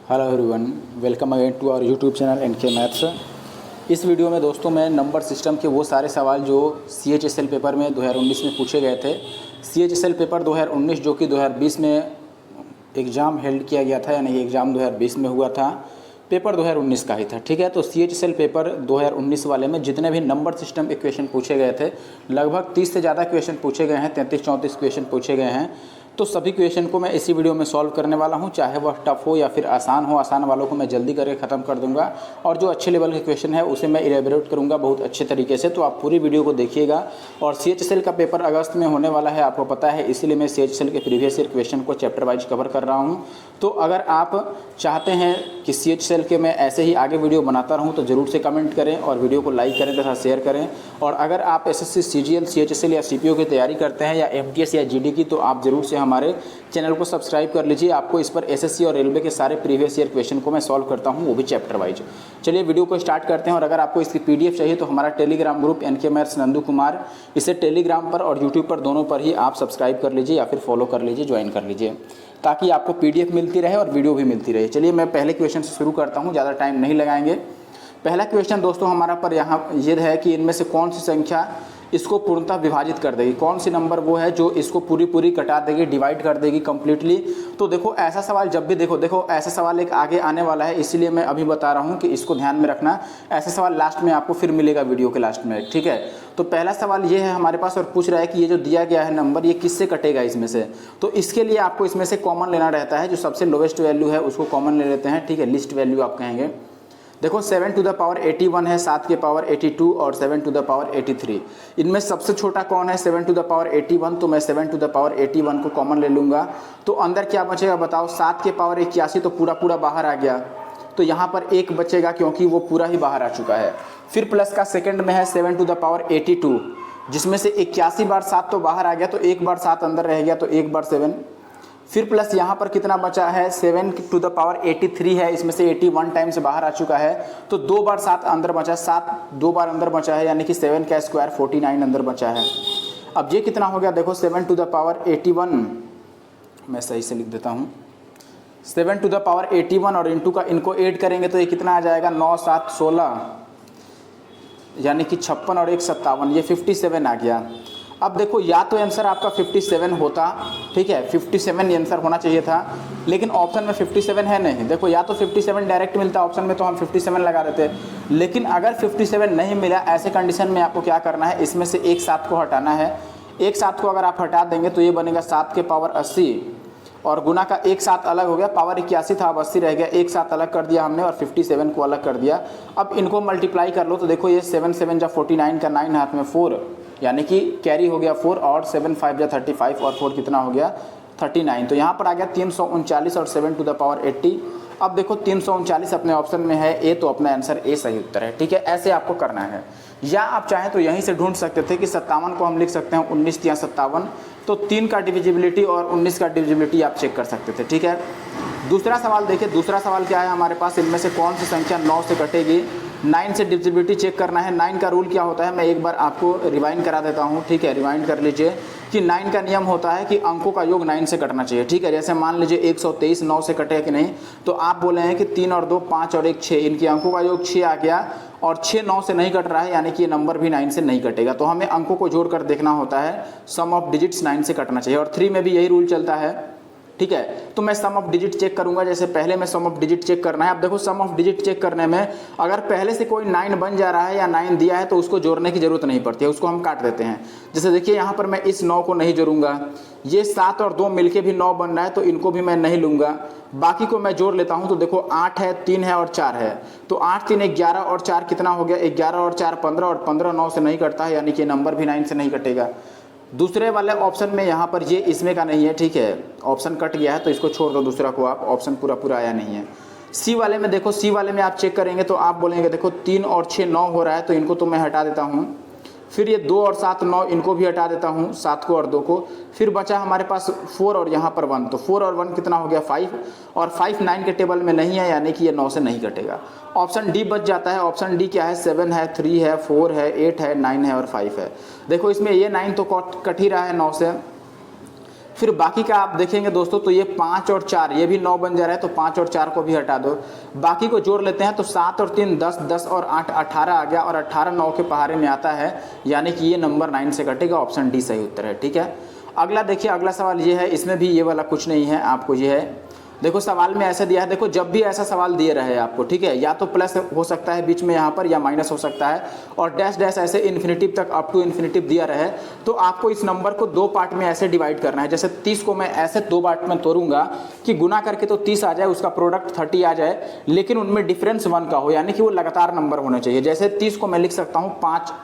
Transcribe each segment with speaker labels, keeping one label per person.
Speaker 1: Hello everyone, welcome again to our YouTube channel NK maths. इस video में दोस्तों मैं नंबर सिस्टम के वो सारे सवाल जो CHSL पेपर में 2019 में पूछे गए थे। CHSL पेपर 2019 जो कि 2020 में एग्ज़ाम हेल्ड किया गया था, यानी एग्ज़ाम 2020 में हुआ था, पेपर 2019 का ही था। ठीक है, तो CHSL पेपर 2019 वाले में जितने भी नंबर सिस्टम के क्वेश्चन पूछे गए थे, लगभग 30 से ज़्यादा क्वेश्चन पूछे गए हैं, 33-34 क्वेश्चन पूछे गए हैं। तो सभी क्वेश्चन को मैं इसी वीडियो में सॉल्व करने वाला हूं, चाहे वह टफ हो या फिर आसान हो। आसान वालों को मैं जल्दी करके ख़त्म कर दूंगा और जो अच्छे लेवल के क्वेश्चन है उसे मैं इलेबोरेट करूंगा बहुत अच्छे तरीके से। तो आप पूरी वीडियो को देखिएगा। और CHSL का पेपर अगस्त में होने वाला है, आपको पता है, इसीलिए मैं CHSL के प्रीवियस ईयर क्वेश्चन को चैप्टर वाइज कवर कर रहा हूँ। तो अगर आप चाहते हैं कि CHSL के मैं ऐसे ही आगे वीडियो बनाता रहूँ तो ज़रूर से कमेंट करें और वीडियो को लाइक करें तथा शेयर करें। और अगर आप SSC, CGL, CHSL या CPO की तैयारी करते हैं या MTS या GD की, तो आप ज़रूर से हमारे चैनल को सब्सक्राइब कर लीजिए। आपको इस पर SSC और रेलवे के सारे प्रीवियस ईयर क्वेश्चन को मैं सॉल्व करता हूँ, वो भी चैप्टर वाइज। चलिए वीडियो को स्टार्ट करते हैं। और अगर आपको इसकी PDF चाहिए तो हमारा Telegram group NK maths Nandu Kumar, इसे टेलीग्राम पर और यूट्यूब पर दोनों पर ही आप सब्सक्राइब कर लीजिए या फिर फॉलो कर लीजिए, ज्वाइन कर लीजिए, ताकि आपको PDF मिलती रहे और वीडियो भी मिलती रहे। चलिए मैं पहले क्वेश्चन से शुरू करता हूँ, ज़्यादा टाइम नहीं लगाएंगे। पहला क्वेश्चन दोस्तों हमारा पर यहाँ ये है कि इनमें से कौन सी संख्या इसको पूर्णतः विभाजित कर देगी, कौन सी नंबर वो है जो इसको पूरी कटा देगी, डिवाइड कर देगी कम्प्लीटली। तो देखो ऐसा सवाल जब भी देखो ऐसा सवाल एक आगे आने वाला है, इसीलिए मैं अभी बता रहा हूँ कि इसको ध्यान में रखना। ऐसा सवाल लास्ट में आपको फिर मिलेगा वीडियो के लास्ट में, ठीक है। तो पहला सवाल ये है हमारे पास और पूछ रहा है कि ये जो दिया गया है नंबर, ये किससे कटेगा इसमें से। तो इसके लिए आपको इसमें से कॉमन लेना रहता है, जो सबसे लोवेस्ट वैल्यू है उसको कॉमन ले लेते हैं, ठीक है, लिस्ट वैल्यू आप कहेंगे। देखो 7 टू द पावर 81 है, 7 के पावर 82 और 7 टू द पावर 83। इनमें सबसे छोटा कौन है 7 टू द पावर 81, तो मैं 7 टू द पावर 81 को कॉमन ले लूँगा। तो अंदर क्या बचेगा बताओ, 7 के पावर 81 तो पूरा बाहर आ गया, तो यहाँ पर 1 बचेगा क्योंकि वो पूरा ही बाहर आ चुका है। फिर प्लस का सेकंड में है 7 टू द पावर 82, जिसमें से 81 बार 7 तो बाहर आ गया, तो 1 बार 7 अंदर रह गया, तो 1 बार 7। फिर प्लस यहाँ पर कितना बचा है 7 टू द पावर 83 है, इसमें से 81 टाइम से बाहर आ चुका है, तो 2 बार 7 अंदर बचा, 7 2 बार अंदर बचा है, यानी कि 7 का स्क्वायर 49 अंदर बचा है। अब ये कितना हो गया देखो 7 टू द पावर 81, मैं सही से लिख देता हूँ, 7 टू द पावर 81 और इंटू का इनको ऐड करेंगे तो ये कितना आ जाएगा 9 7 16, यानी कि 56 और 1 57, ये 57 आ गया। अब देखो या तो आंसर आपका 57 होता, ठीक है, 57 आंसर होना चाहिए था, लेकिन ऑप्शन में 57 है नहीं। देखो या तो 57 डायरेक्ट मिलता ऑप्शन में तो हम 57 लगा देते, लेकिन अगर 57 नहीं मिला, ऐसे कंडीशन में आपको क्या करना है, इसमें से एक 7 को हटाना है। एक 7 को अगर आप हटा देंगे तो ये बनेगा 7 के पावर 80 और गुना का एक 7 अलग हो गया, पावर 81 था अब 80 रह गया, एक 7 अलग कर दिया हमने और 57 को अलग कर दिया। अब इनको मल्टीप्लाई कर लो तो देखो ये 7 7 जा 49 का 9 हाथ में 4, यानी कि कैरी हो गया 4 और 7 5 जा 35 और 4 कितना हो गया 39। तो यहाँ पर आ गया 339 और 7 टू द पावर 80। अब देखो 339 अपने ऑप्शन में है ए, तो अपना आंसर ए सही उत्तर है, ठीक है। ऐसे आपको करना है, या आप चाहें तो यहीं से ढूंढ सकते थे कि 57 को हम लिख सकते हैं 19 या 57, तो 3 का डिविजिबिलिटी और 19 का डिविजिबिलिटी आप चेक कर सकते थे, ठीक है। दूसरा सवाल देखिए, दूसरा सवाल क्या है हमारे पास, इनमें से कौन सी संख्या 9 से कटेगी। 9 से डिविजिबिलिटी चेक करना है। 9 का रूल क्या होता है, मैं एक बार आपको रिवाइंड करा देता हूँ, ठीक है, रिवाइंड कर लीजिए कि 9 का नियम होता है कि अंकों का योग 9 से कटना चाहिए, ठीक है। जैसे मान लीजिए 123 9 से कटे कि नहीं, तो आप बोले हैं कि 3 और 2 5 और 1 6, इनके अंकों का योग 6 आ गया और 6 9 से नहीं कट रहा है, यानी कि ये नंबर भी 9 से नहीं कटेगा। तो हमें अंकों को जोड़कर देखना होता है, सम ऑफ डिजिट्स 9 से कटना चाहिए, और 3 में भी यही रूल चलता है, ठीक है। तो मैं सम ऑफ डिजिट चेक करूंगा, जैसे पहले में सम ऑफ डिजिट चेक करना है। अब देखो सम ऑफ डिजिट चेक करने में अगर पहले से कोई 9 बन जा रहा है या 9 दिया है तो उसको जोड़ने की जरूरत नहीं पड़ती है, उसको हम काट देते हैं। जैसे देखिए यहाँ पर मैं इस 9 को नहीं जोड़ूंगा, ये 7 और 2 मिलके भी 9 बन रहा है तो इनको भी मैं नहीं लूंगा, बाकी को मैं जोड़ लेता हूँ। तो देखो 8 है, 3 है और 4 है, तो 8 3 11 और 4 कितना हो गया 11 और 4 15 और 15 9 से नहीं कटता है, यानी कि नंबर भी 9 से नहीं कटेगा। दूसरे वाले ऑप्शन में यहाँ पर ये इसमें का नहीं है, ठीक है, ऑप्शन कट गया है तो इसको छोड़ दो, दूसरा को आप, ऑप्शन पूरा आया नहीं है। सी वाले में देखो, सी वाले में आप चेक करेंगे तो आप बोलेंगे देखो 3 और 6 9 हो रहा है, तो इनको तो मैं हटा देता हूँ। फिर ये 2 और 7 9, इनको भी हटा देता हूँ, 7 को और 2 को। फिर बचा हमारे पास 4 और यहाँ पर 1, तो 4 और 1 कितना हो गया 5, और 5 9 के टेबल में नहीं है, यानी कि ये 9 से नहीं कटेगा। ऑप्शन डी बच जाता है। ऑप्शन डी क्या है, 7 है, 3 है, 4 है, 8 है, 9 है और 5 है। देखो इसमें ये 9 तो कट ही रहा है 9 से, फिर बाकी का आप देखेंगे दोस्तों तो ये 5 और 4 ये भी 9 बन जा रहा है, तो 5 और 4 को भी हटा दो, बाकी को जोड़ लेते हैं तो 7 और 3 10, 10 और 8 18 आ गया, और 18 9 के पहाड़े में आता है, यानी कि ये नंबर 9 से कटेगा। ऑप्शन डी सही उत्तर है। ठीक है, अगला देखिए, अगला सवाल ये है, इसमें भी ये वाला कुछ नहीं है, आपको ये है, देखो सवाल में ऐसे दिया है, देखो जब भी ऐसा सवाल दिए रहे आपको, ठीक है, या तो प्लस हो सकता है बीच में यहाँ पर, या माइनस हो सकता है, और डैश डैश ऐसे इन्फिनिटिव तक अप टू इन्फिनिटिव दिया रहे, तो आपको इस नंबर को 2 पार्ट में ऐसे डिवाइड करना है। जैसे 30 को मैं ऐसे 2 पार्ट में तोड़ूंगा कि गुना करके तो 30 आ जाए, उसका प्रोडक्ट 30 आ जाए, लेकिन उनमें डिफरेंस 1 का हो, यानी कि वो लगातार नंबर होना चाहिए। जैसे 30 को मैं लिख सकता हूँ 5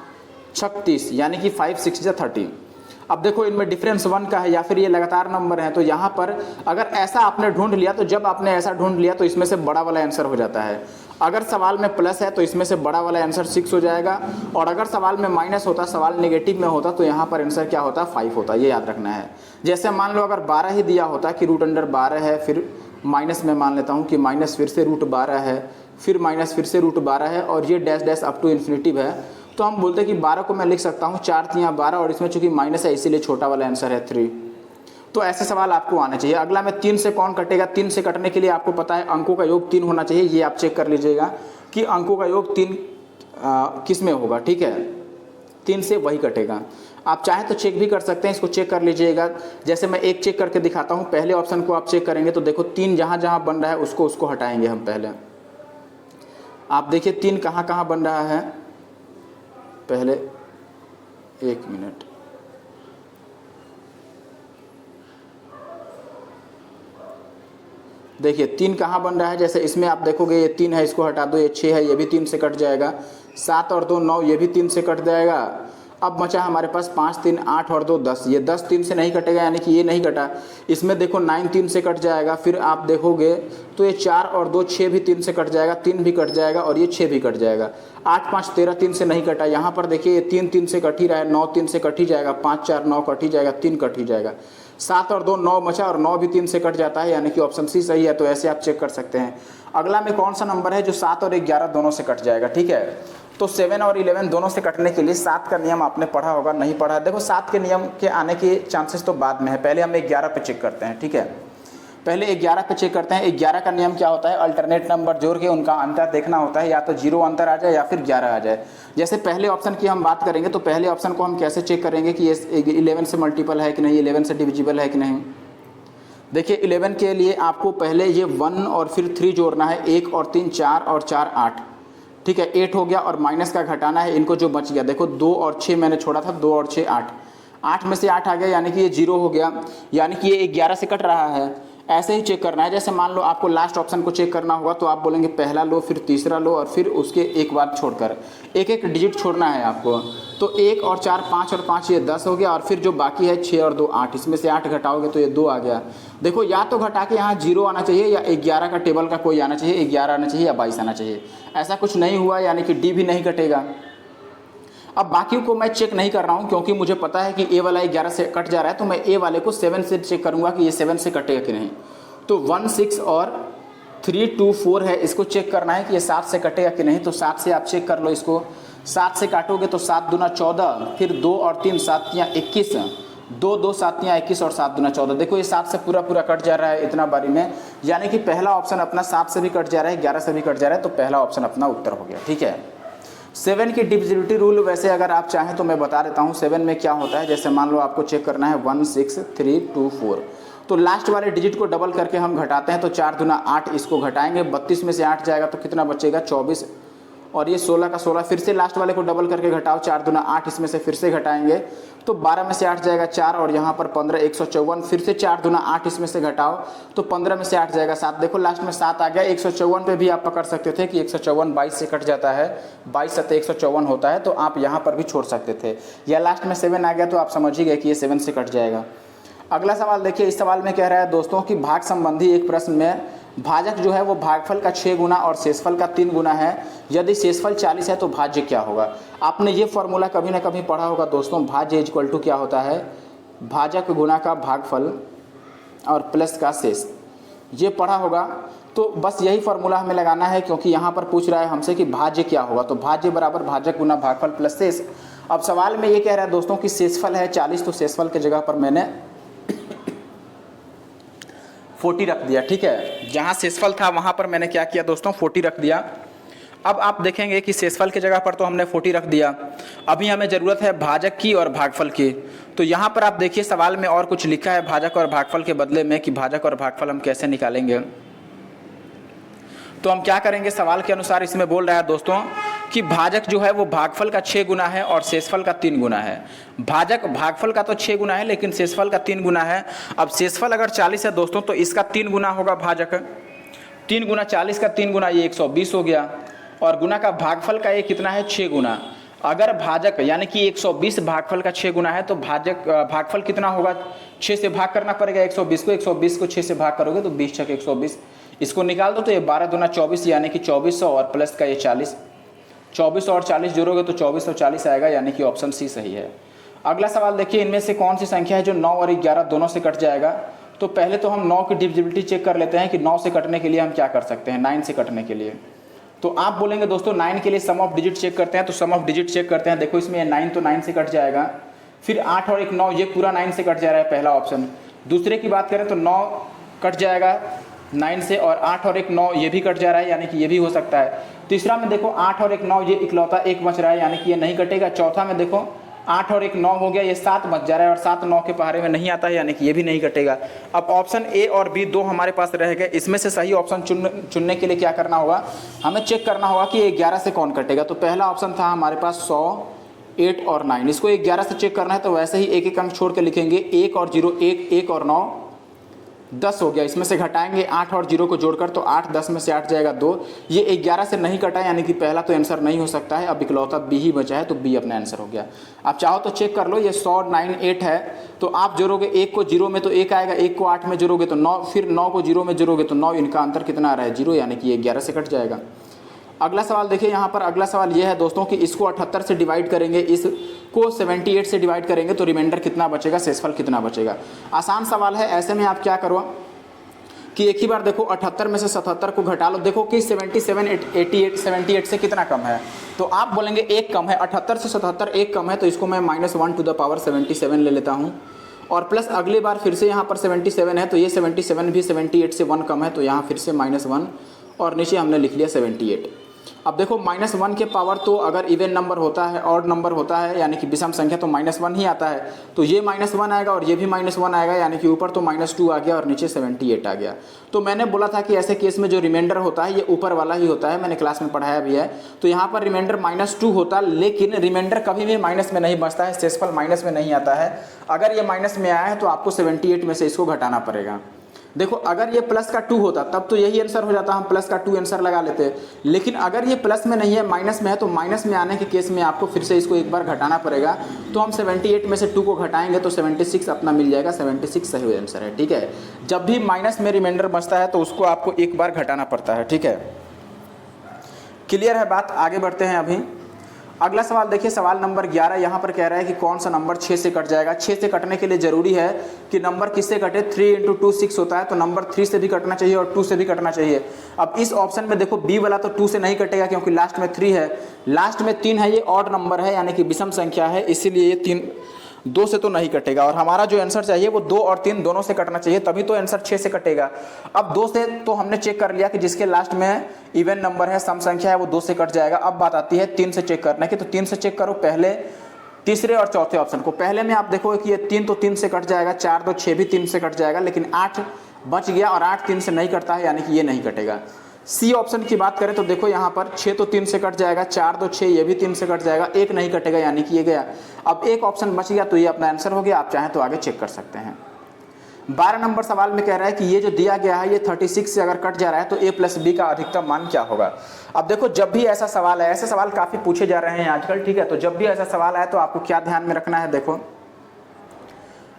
Speaker 1: 36, यानी कि 5 6 या 30। अब देखो इनमें डिफरेंस 1 का है या फिर ये लगातार नंबर है, तो यहाँ पर अगर ऐसा आपने ढूंढ लिया, तो जब आपने ऐसा ढूंढ लिया तो इसमें से बड़ा वाला आंसर हो जाता है। अगर सवाल में प्लस है तो इसमें से बड़ा वाला आंसर 6 हो जाएगा, और अगर सवाल में माइनस होता, सवाल नेगेटिव में होता, तो यहाँ पर आंसर क्या होता, 5 होता। ये याद रखना है। जैसे मान लो अगर 12 ही दिया होता कि √12 है, फिर माइनस में मान लेता हूँ कि माइनस फिर से √12 है, फिर माइनस फिर से √12 है, और ये dash dash up to infinitive है, तो हम बोलते हैं कि 12 को मैं लिख सकता हूँ 4 3 12, और इसमें चूंकि माइनस है इसीलिए छोटा वाला आंसर है 3। तो ऐसे सवाल आपको आने चाहिए। अगला में 3 से कौन कटेगा, 3 से कटने के लिए आपको पता है अंकों का योग 3 होना चाहिए। ये आप चेक कर लीजिएगा कि अंकों का योग 3 किस में होगा। ठीक है, 3 से वही कटेगा। आप चाहे तो चेक भी कर सकते हैं, इसको चेक कर लीजिएगा। जैसे मैं एक चेक करके दिखाता हूँ, पहले ऑप्शन को आप चेक करेंगे तो देखो 3 जहाँ जहाँ बन रहा है उसको हटाएंगे हम पहले। आप देखिए 3 कहाँ कहाँ बन रहा है, पहले 1 मिनट, देखिए 3 कहाँ बन रहा है। जैसे इसमें आप देखोगे ये 3 है, इसको हटा दो, ये 6 है, ये भी 3 से कट जाएगा, 7 और 2 9, ये भी 3 से कट जाएगा। अब बचा हमारे पास 5 3 8 और 2 10, ये 10 3 से नहीं कटेगा, यानी कि ये नहीं कटा। इसमें देखो 9 3 से कट जाएगा, फिर आप देखोगे तो ये 4 और 2 6 भी 3 से कट जाएगा, 3 भी कट जाएगा, और ये 6 भी कट जाएगा। 8 5 13 3 से नहीं कटा, यहाँ पर देखिए ये 3 3 से कट ही रहा है, 9 3 से कट ही जाएगा, 5 4 9 कट ही जाएगा, 3 कट ही जाएगा, 7 और 2 9 बचा, और 9 भी 3 से कट जाता है, यानी कि ऑप्शन सी सही है। तो ऐसे आप चेक कर सकते हैं। अगला में कौन सा नंबर है जो 7 और 11 दोनों से कट जाएगा। ठीक है, तो 7 और 11 दोनों से कटने के लिए 7 का नियम आपने पढ़ा होगा, नहीं पढ़ा, देखो 7 के नियम के आने के चांसेस तो बाद में है, पहले हम 11 पे चेक करते हैं। ठीक है, पहले 11 पे चेक करते हैं। 11 का नियम क्या होता है, अल्टरनेट नंबर जोड़ के उनका अंतर देखना होता है, या तो 0 अंतर आ जाए या फिर 11 आ जाए। जैसे पहले ऑप्शन की हम बात करेंगे, तो पहले ऑप्शन को हम कैसे चेक करेंगे कि ये 11 से मल्टीपल है कि नहीं, 11 से डिविजिबल है कि नहीं। देखिए 11 के लिए आपको पहले ये 1 और फिर 3 जोड़ना है, 1 और 3 4 और 4 8। ठीक है, 8 हो गया, और माइनस का घटाना है इनको, जो बच गया देखो 2 और 6 मैंने छोड़ा था, 2 और 6 8, 8 में से 8 आ गया, यानी कि ये 0 हो गया, यानी कि ये 11 से कट रहा है। ऐसे ही चेक करना है। जैसे मान लो आपको लास्ट ऑप्शन को चेक करना होगा, तो आप बोलेंगे पहला लो, फिर तीसरा लो, और फिर उसके एक बाद छोड़कर एक एक डिजिट छोड़ना है आपको। तो 1 और 4 5 और 5 ये 10 हो गया, और फिर जो बाकी है 6 और 2 8, इसमें से 8 घटाओगे तो ये 2 आ गया। देखो या तो घटा के यहाँ 0 आना चाहिए, या 11 का टेबल का कोई आना चाहिए, 11 आना चाहिए या 22 आना चाहिए। ऐसा कुछ नहीं हुआ, यानी कि डी भी नहीं कटेगा। अब बाकी को मैं चेक नहीं कर रहा हूँ, क्योंकि मुझे पता है कि ए वाला 11 से कट जा रहा है, तो मैं ए वाले को 7 से चेक करूँगा कि ये 7 से कटेगा कि नहीं। तो 1 6 और 3 2 4 है, इसको चेक करना है कि ये 7 से कटेगा कि नहीं। तो 7 से आप चेक कर लो इसको, 7 से काटोगे तो 7 दूना 14, फिर 2 और 3 7 या 21, 2 2 7 या 21 और 7 दूना 14। देखो ये 7 से पूरा कट जा रहा है इतना बारी में, यानी कि पहला ऑप्शन अपना 7 से भी कट जा रहा है, 11 से भी कट जा रहा है, तो पहला ऑप्शन अपना उत्तर हो गया। ठीक है, 7 की डिविजिबिलिटी रूल वैसे अगर आप चाहें तो मैं बता देता हूँ 7 में क्या होता है। जैसे मान लो आपको चेक करना है 1 6 3 2 4, तो लास्ट वाले डिजिट को डबल करके हम घटाते हैं, तो 4 दूना 8, इसको घटाएंगे, 32 में से 8 जाएगा तो कितना बचेगा 24, और ये 16 का 16, फिर से लास्ट वाले को डबल करके घटाओ, 4 दूना 8, इसमें से फिर से घटाएंगे तो 12 में से 8 जाएगा 4, और यहाँ पर 15 154, फिर से 4 दूना 8, इसमें से घटाओ तो 15 में से 8 जाएगा 7। देखो लास्ट में 7 आ गया। 154 पे भी आप पकड़ सकते थे कि 154 22 से कट जाता है, 22 7 154 होता है, तो आप यहाँ पर भी छोड़ सकते थे। या लास्ट में 7 आ गया तो आप समझ ही गए कि ये 7 से कट जाएगा। अगला सवाल देखिए, इस सवाल में कह रहा है दोस्तों कि भाग संबंधी एक प्रश्न में भाजक जो है वो भागफल का 6 गुना और शेषफल का 3 गुना है। यदि शेषफल 40 है तो भाज्य क्या होगा। आपने ये फॉर्मूला कभी ना कभी पढ़ा होगा दोस्तों, भाज्य इक्वल टू क्या होता है, भाजक गुना का भागफल और प्लस का शेष, ये पढ़ा होगा। तो बस यही फॉर्मूला हमें लगाना है, क्योंकि यहाँ पर पूछ रहा है हमसे कि भाज्य क्या होगा, तो भाज्य बराबर भाजक गुना भागफल प्लस शेष। अब सवाल में ये कह रहा है दोस्तों कि शेषफल है 40, तो शेषफल की जगह पर मैंने 40 रख दिया, ठीक है। जहाँ शेषफल था वहाँ पर मैंने क्या किया दोस्तों, 40 रख दिया। अब आप देखेंगे कि शेषफल की जगह पर तो हमने 40 रख दिया। अभी हमें ज़रूरत है भाजक की और भागफल की। तो यहाँ पर आप देखिए सवाल में और कुछ लिखा है भाजक और भागफल के बदले में कि भाजक और भागफल हम कैसे निकालेंगे। तो हम क्या करेंगे, सवाल के अनुसार इसमें बोल रहा है दोस्तों कि भाजक जो है वो भागफल का 6 गुना है और शेषफल का 3 गुना है। भाजक भागफल का तो 6 गुना है लेकिन शेषफल का 3 गुना है। अब शेषफल अगर 40 है दोस्तों तो इसका 3 गुना होगा भाजक। 3 गुना 40 का 3 गुना ये 120 हो गया, और गुना का भागफल का ये कितना है, 6 गुना। अगर भाजक यानी कि 120 भागफल का 6 गुना है तो भागफल कितना होगा, 6 से भाग करना पड़ेगा 120 को। 120 को 6 से भाग करोगे तो 20 छक 120, इसको निकाल दो तो ये 12 दूना 24 यानी कि 2400 और प्लस का ये 40। 24 और 40 जोड़ोगे तो 2440 आएगा, यानी कि ऑप्शन सी सही है। अगला सवाल देखिए, इनमें से कौन सी संख्या है जो 9 और 11 दोनों से कट जाएगा। तो पहले तो हम 9 की डिविजिबिलिटी चेक कर लेते हैं कि 9 से कटने के लिए हम क्या कर सकते हैं, 9 से कटने के लिए। तो आप बोलेंगे दोस्तों 9 के लिए सम ऑफ डिजिट चेक करते हैं, तो सम ऑफ डिजिट चेक करते हैं। देखो इसमें 9 तो 9 से कट जाएगा, फिर 8 और 1 9, ये पूरा 9 से कट जा रहा है, पहला ऑप्शन। दूसरे की बात करें तो 9 कट जाएगा 9 से, और 8 और 1 9 ये भी कट जा रहा है, यानी कि ये भी हो सकता है। तीसरा में देखो 8 और 1 9, ये इकलौता 1 बच रहा है, यानी कि ये नहीं कटेगा। चौथा में देखो 8 और 1 9 हो गया, ये 7 बच जा रहा है और 7 9 के पहाड़े में नहीं आता है, यानी कि ये भी नहीं कटेगा। अब ऑप्शन ए और बी दो हमारे पास रह गए, इसमें से सही ऑप्शन चुनने के लिए क्या करना होगा, हमें चेक करना होगा कि 11 से कौन कटेगा। तो पहला ऑप्शन था हमारे पास 100, 8 और 9, इसको 11 से चेक करना है तो वैसे ही एक एक अंक छोड़ के लिखेंगे। 1 और 0 1, 1 और 9 10 हो गया। इसमें से घटाएंगे 8 और 0 को जोड़कर, तो 8 10 में से 8 जाएगा 2। ये 11 से नहीं कटा, यानी कि पहला तो आंसर नहीं हो सकता है। अब इकलौता बी ही बचा है, तो बी अपना आंसर हो गया। आप चाहो तो चेक कर लो, ये 100 9 8 है, तो आप जोड़ोगे 1 को 0 में तो 1 आएगा, 1 को 8 में जोड़ोगे तो 9, फिर 9 को 0 में जोड़ोगे तो 9, इनका अंतर कितना आ रहा है, 0, यानी कि ये 11 से कट जाएगा। अगला सवाल देखिए, यहाँ पर अगला सवाल ये है दोस्तों कि इसको 78 से डिवाइड करेंगे, इसको 78 से डिवाइड करेंगे तो रिमाइंडर कितना बचेगा, शेषफल कितना बचेगा। आसान सवाल है। ऐसे में आप क्या करो कि एक ही बार देखो 78 में से 77 को घटा लो, देखो कि 78 से कितना कम है। तो आप बोलेंगे एक कम है, 78 से 77 एक कम है, तो इसको मैं -1 टू द पावर 77 ले लेता हूँ। और प्लस अगली बार फिर से यहाँ पर 77 है, तो ये 77 भी 78 से 1 कम है, तो यहाँ फिर से -1 और नीचे हमने लिख लिया 78। अब देखो -1 के पावर तो अगर इवन नंबर होता है, ऑड नंबर होता है, यानी कि विषम संख्या, तो -1 ही आता है। तो ये -1 आएगा और ये भी -1 आएगा, यानी कि ऊपर तो -2 आ गया और नीचे 78 आ गया। तो मैंने बोला था कि ऐसे केस में जो रिमाइंडर होता है ये ऊपर वाला ही होता है, मैंने क्लास में पढ़ाया भी है। तो यहाँ पर रिमाइंडर -2 होता, लेकिन रिमाइंडर कभी भी माइनस में नहीं बचता है, शेषफल माइनस में नहीं आता है। अगर ये माइनस में आया है तो आपको 78 में से इसको घटाना पड़ेगा। देखो अगर ये प्लस का 2 होता तब तो यही आंसर हो जाता, हम प्लस का 2 आंसर लगा लेते। लेकिन अगर ये प्लस में नहीं है, माइनस में है, तो माइनस में आने के केस में आपको फिर से इसको एक बार घटाना पड़ेगा। तो हम 78 में से 2 को घटाएंगे तो 76 अपना मिल जाएगा, 76 सही आंसर है, ठीक है। जब भी माइनस में रिमाइंडर बचता है तो उसको आपको एक बार घटाना पड़ता है, ठीक है। क्लियर है बात, आगे बढ़ते हैं अभी। अगला सवाल देखिए, सवाल नंबर 11 यहाँ पर कह रहा है कि कौन सा नंबर 6 से कट जाएगा। 6 से कटने के लिए जरूरी है कि नंबर किससे कटे, 3 × 2 6 होता है, तो नंबर 3 से भी कटना चाहिए और 2 से भी कटना चाहिए। अब इस ऑप्शन में देखो बी वाला तो 2 से नहीं कटेगा क्योंकि लास्ट में 3 है, लास्ट में 3 है, ये ऑड नंबर है यानी कि विषम संख्या है, इसीलिए ये 3 2 से तो नहीं कटेगा। और हमारा जो आंसर चाहिए वो 2 और 3 दोनों से कटना चाहिए, तभी तो आंसर 6 से कटेगा। अब 2 से तो हमने चेक कर लिया कि जिसके लास्ट में इवन नंबर है, सम संख्या है, वो 2 से कट जाएगा। अब बात आती है 3 से चेक करने की, तो 3 से चेक करो पहले, तीसरे और चौथे ऑप्शन को। पहले में आप देखोगे कि ये 3 तो 3 से कट जाएगा, 4 2 6 भी 3 से कट जाएगा, लेकिन 8 बच गया और 8 3 से नहीं कटता है, यानी कि ये नहीं कटेगा। सी ऑप्शन की बात करें तो देखो यहाँ पर 6 तो 3 से कट जाएगा, 4 2 6 ये भी 3 से कट जाएगा, एक नहीं कटेगा, यानी कि ये गया। अब एक ऑप्शन बच गया, तो ये अपना आंसर हो गया। आप चाहें तो आगे चेक कर सकते हैं। 12 नंबर सवाल में कह रहा है कि ये जो दिया गया है ये 36 से अगर कट जा रहा है तो a + b का अधिकतम मान क्या होगा। अब देखो जब भी ऐसा सवाल है, ऐसे सवाल काफ़ी पूछे जा रहे हैं आजकल, ठीक है। तो जब भी ऐसा सवाल आए तो आपको क्या ध्यान में रखना है, देखो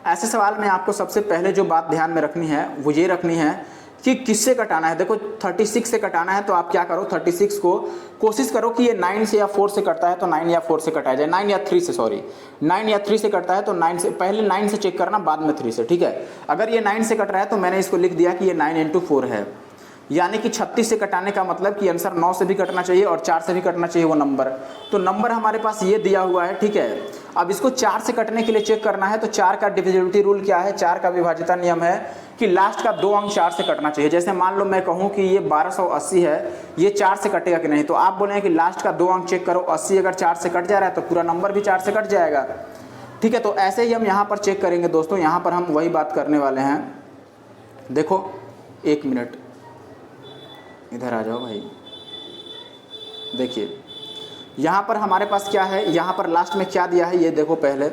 Speaker 1: ऐसे सवाल में आपको सबसे पहले जो बात ध्यान में रखनी है वो ये रखनी है कि किससे कटाना है। देखो 36 से कटाना है तो आप क्या करो, 36 को कोशिश करो कि ये 9 से या 4 से कटता है तो 9 या 4 से कटाया जाए, 9 या 3 से, सॉरी 9 या 3 से कटता है तो 9 से, पहले 9 से चेक करना, बाद में 3 से, ठीक है। अगर ये 9 से कट रहा है तो मैंने इसको लिख दिया कि ये 9 × 4 है, यानी कि 36 से कटाने का मतलब कि आंसर 9 से भी कटना चाहिए और 4 से भी कटना चाहिए वो नंबर। तो नंबर हमारे पास ये दिया हुआ है, ठीक है। अब इसको 4 से कटने के लिए चेक करना है तो 4 का डिविजिबिलिटी रूल क्या है, 4 का विभाज्यता नियम है कि लास्ट का 2 अंक 4 से कटना चाहिए। जैसे मान लो मैं कहूँ कि ये 1280 है, ये 4 से कटेगा कि नहीं, तो आप बोलेंगे कि लास्ट का 2 अंक चेक करो, 80 अगर 4 से कट जा रहा है तो पूरा नंबर भी 4 से कट जाएगा। ठीक है, तो ऐसे ही हम यहाँ पर चेक करेंगे दोस्तों। यहाँ पर हम वही बात करने वाले हैं। देखो 1 मिनट इधर आ जाओ भाई। देखिए यहाँ पर हमारे पास क्या है, यहाँ पर लास्ट में क्या दिया है ये देखो। पहले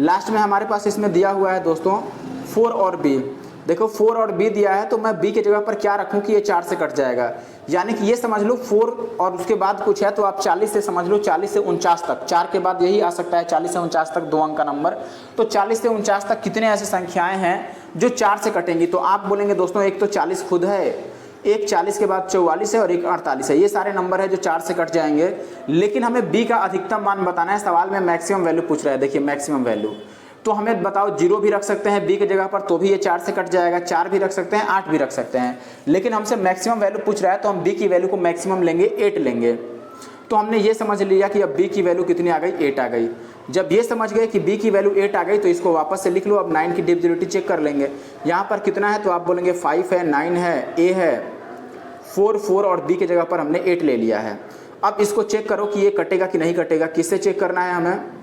Speaker 1: लास्ट में हमारे पास इसमें दिया हुआ है दोस्तों 4 और B। देखो 4 और B दिया है, तो मैं B की जगह पर क्या रखूं कि ये 4 से कट जाएगा। यानी कि ये समझ लो 4 और उसके बाद कुछ है, तो आप 40 से समझ लो, 40 से 49 तक, 4 के बाद यही आ सकता है, 40 से 49 तक 2 अंक का नंबर। तो 40 से 49 तक कितने ऐसे संख्याएं हैं जो 4 से कटेंगी। तो आप बोलेंगे दोस्तों एक तो 40 खुद है, एक 40 के बाद 44 है और एक 48 है। ये सारे नंबर है जो 4 से कट जाएंगे। लेकिन हमें B का अधिकतम मान बताना है। सवाल में मैक्सिमम वैल्यू पूछ रहा है। देखिए मैक्सिमम वैल्यू, तो हमें बताओ 0 भी रख सकते हैं B की जगह पर, तो भी ये 4 से कट जाएगा। 4 भी रख सकते हैं, 8 भी रख सकते हैं। लेकिन हमसे मैक्सिमम वैल्यू पूछ रहा है, तो हम B की वैल्यू को मैक्सिमम लेंगे, 8 लेंगे। तो हमने ये समझ लिया कि अब B की वैल्यू कितनी आ गई, 8 आ गई। जब ये समझ गए कि B की वैल्यू 8 आ गई, तो इसको वापस से लिख लो। अब 9 की डिविजिबिलिटी चेक कर लेंगे। यहाँ पर कितना है, तो आप बोलेंगे 5 है, 9 है, A है 4 और B की जगह पर हमने 8 ले लिया है। अब इसको चेक करो कि ये कटेगा कि नहीं कटेगा। किससे चेक करना है हमें,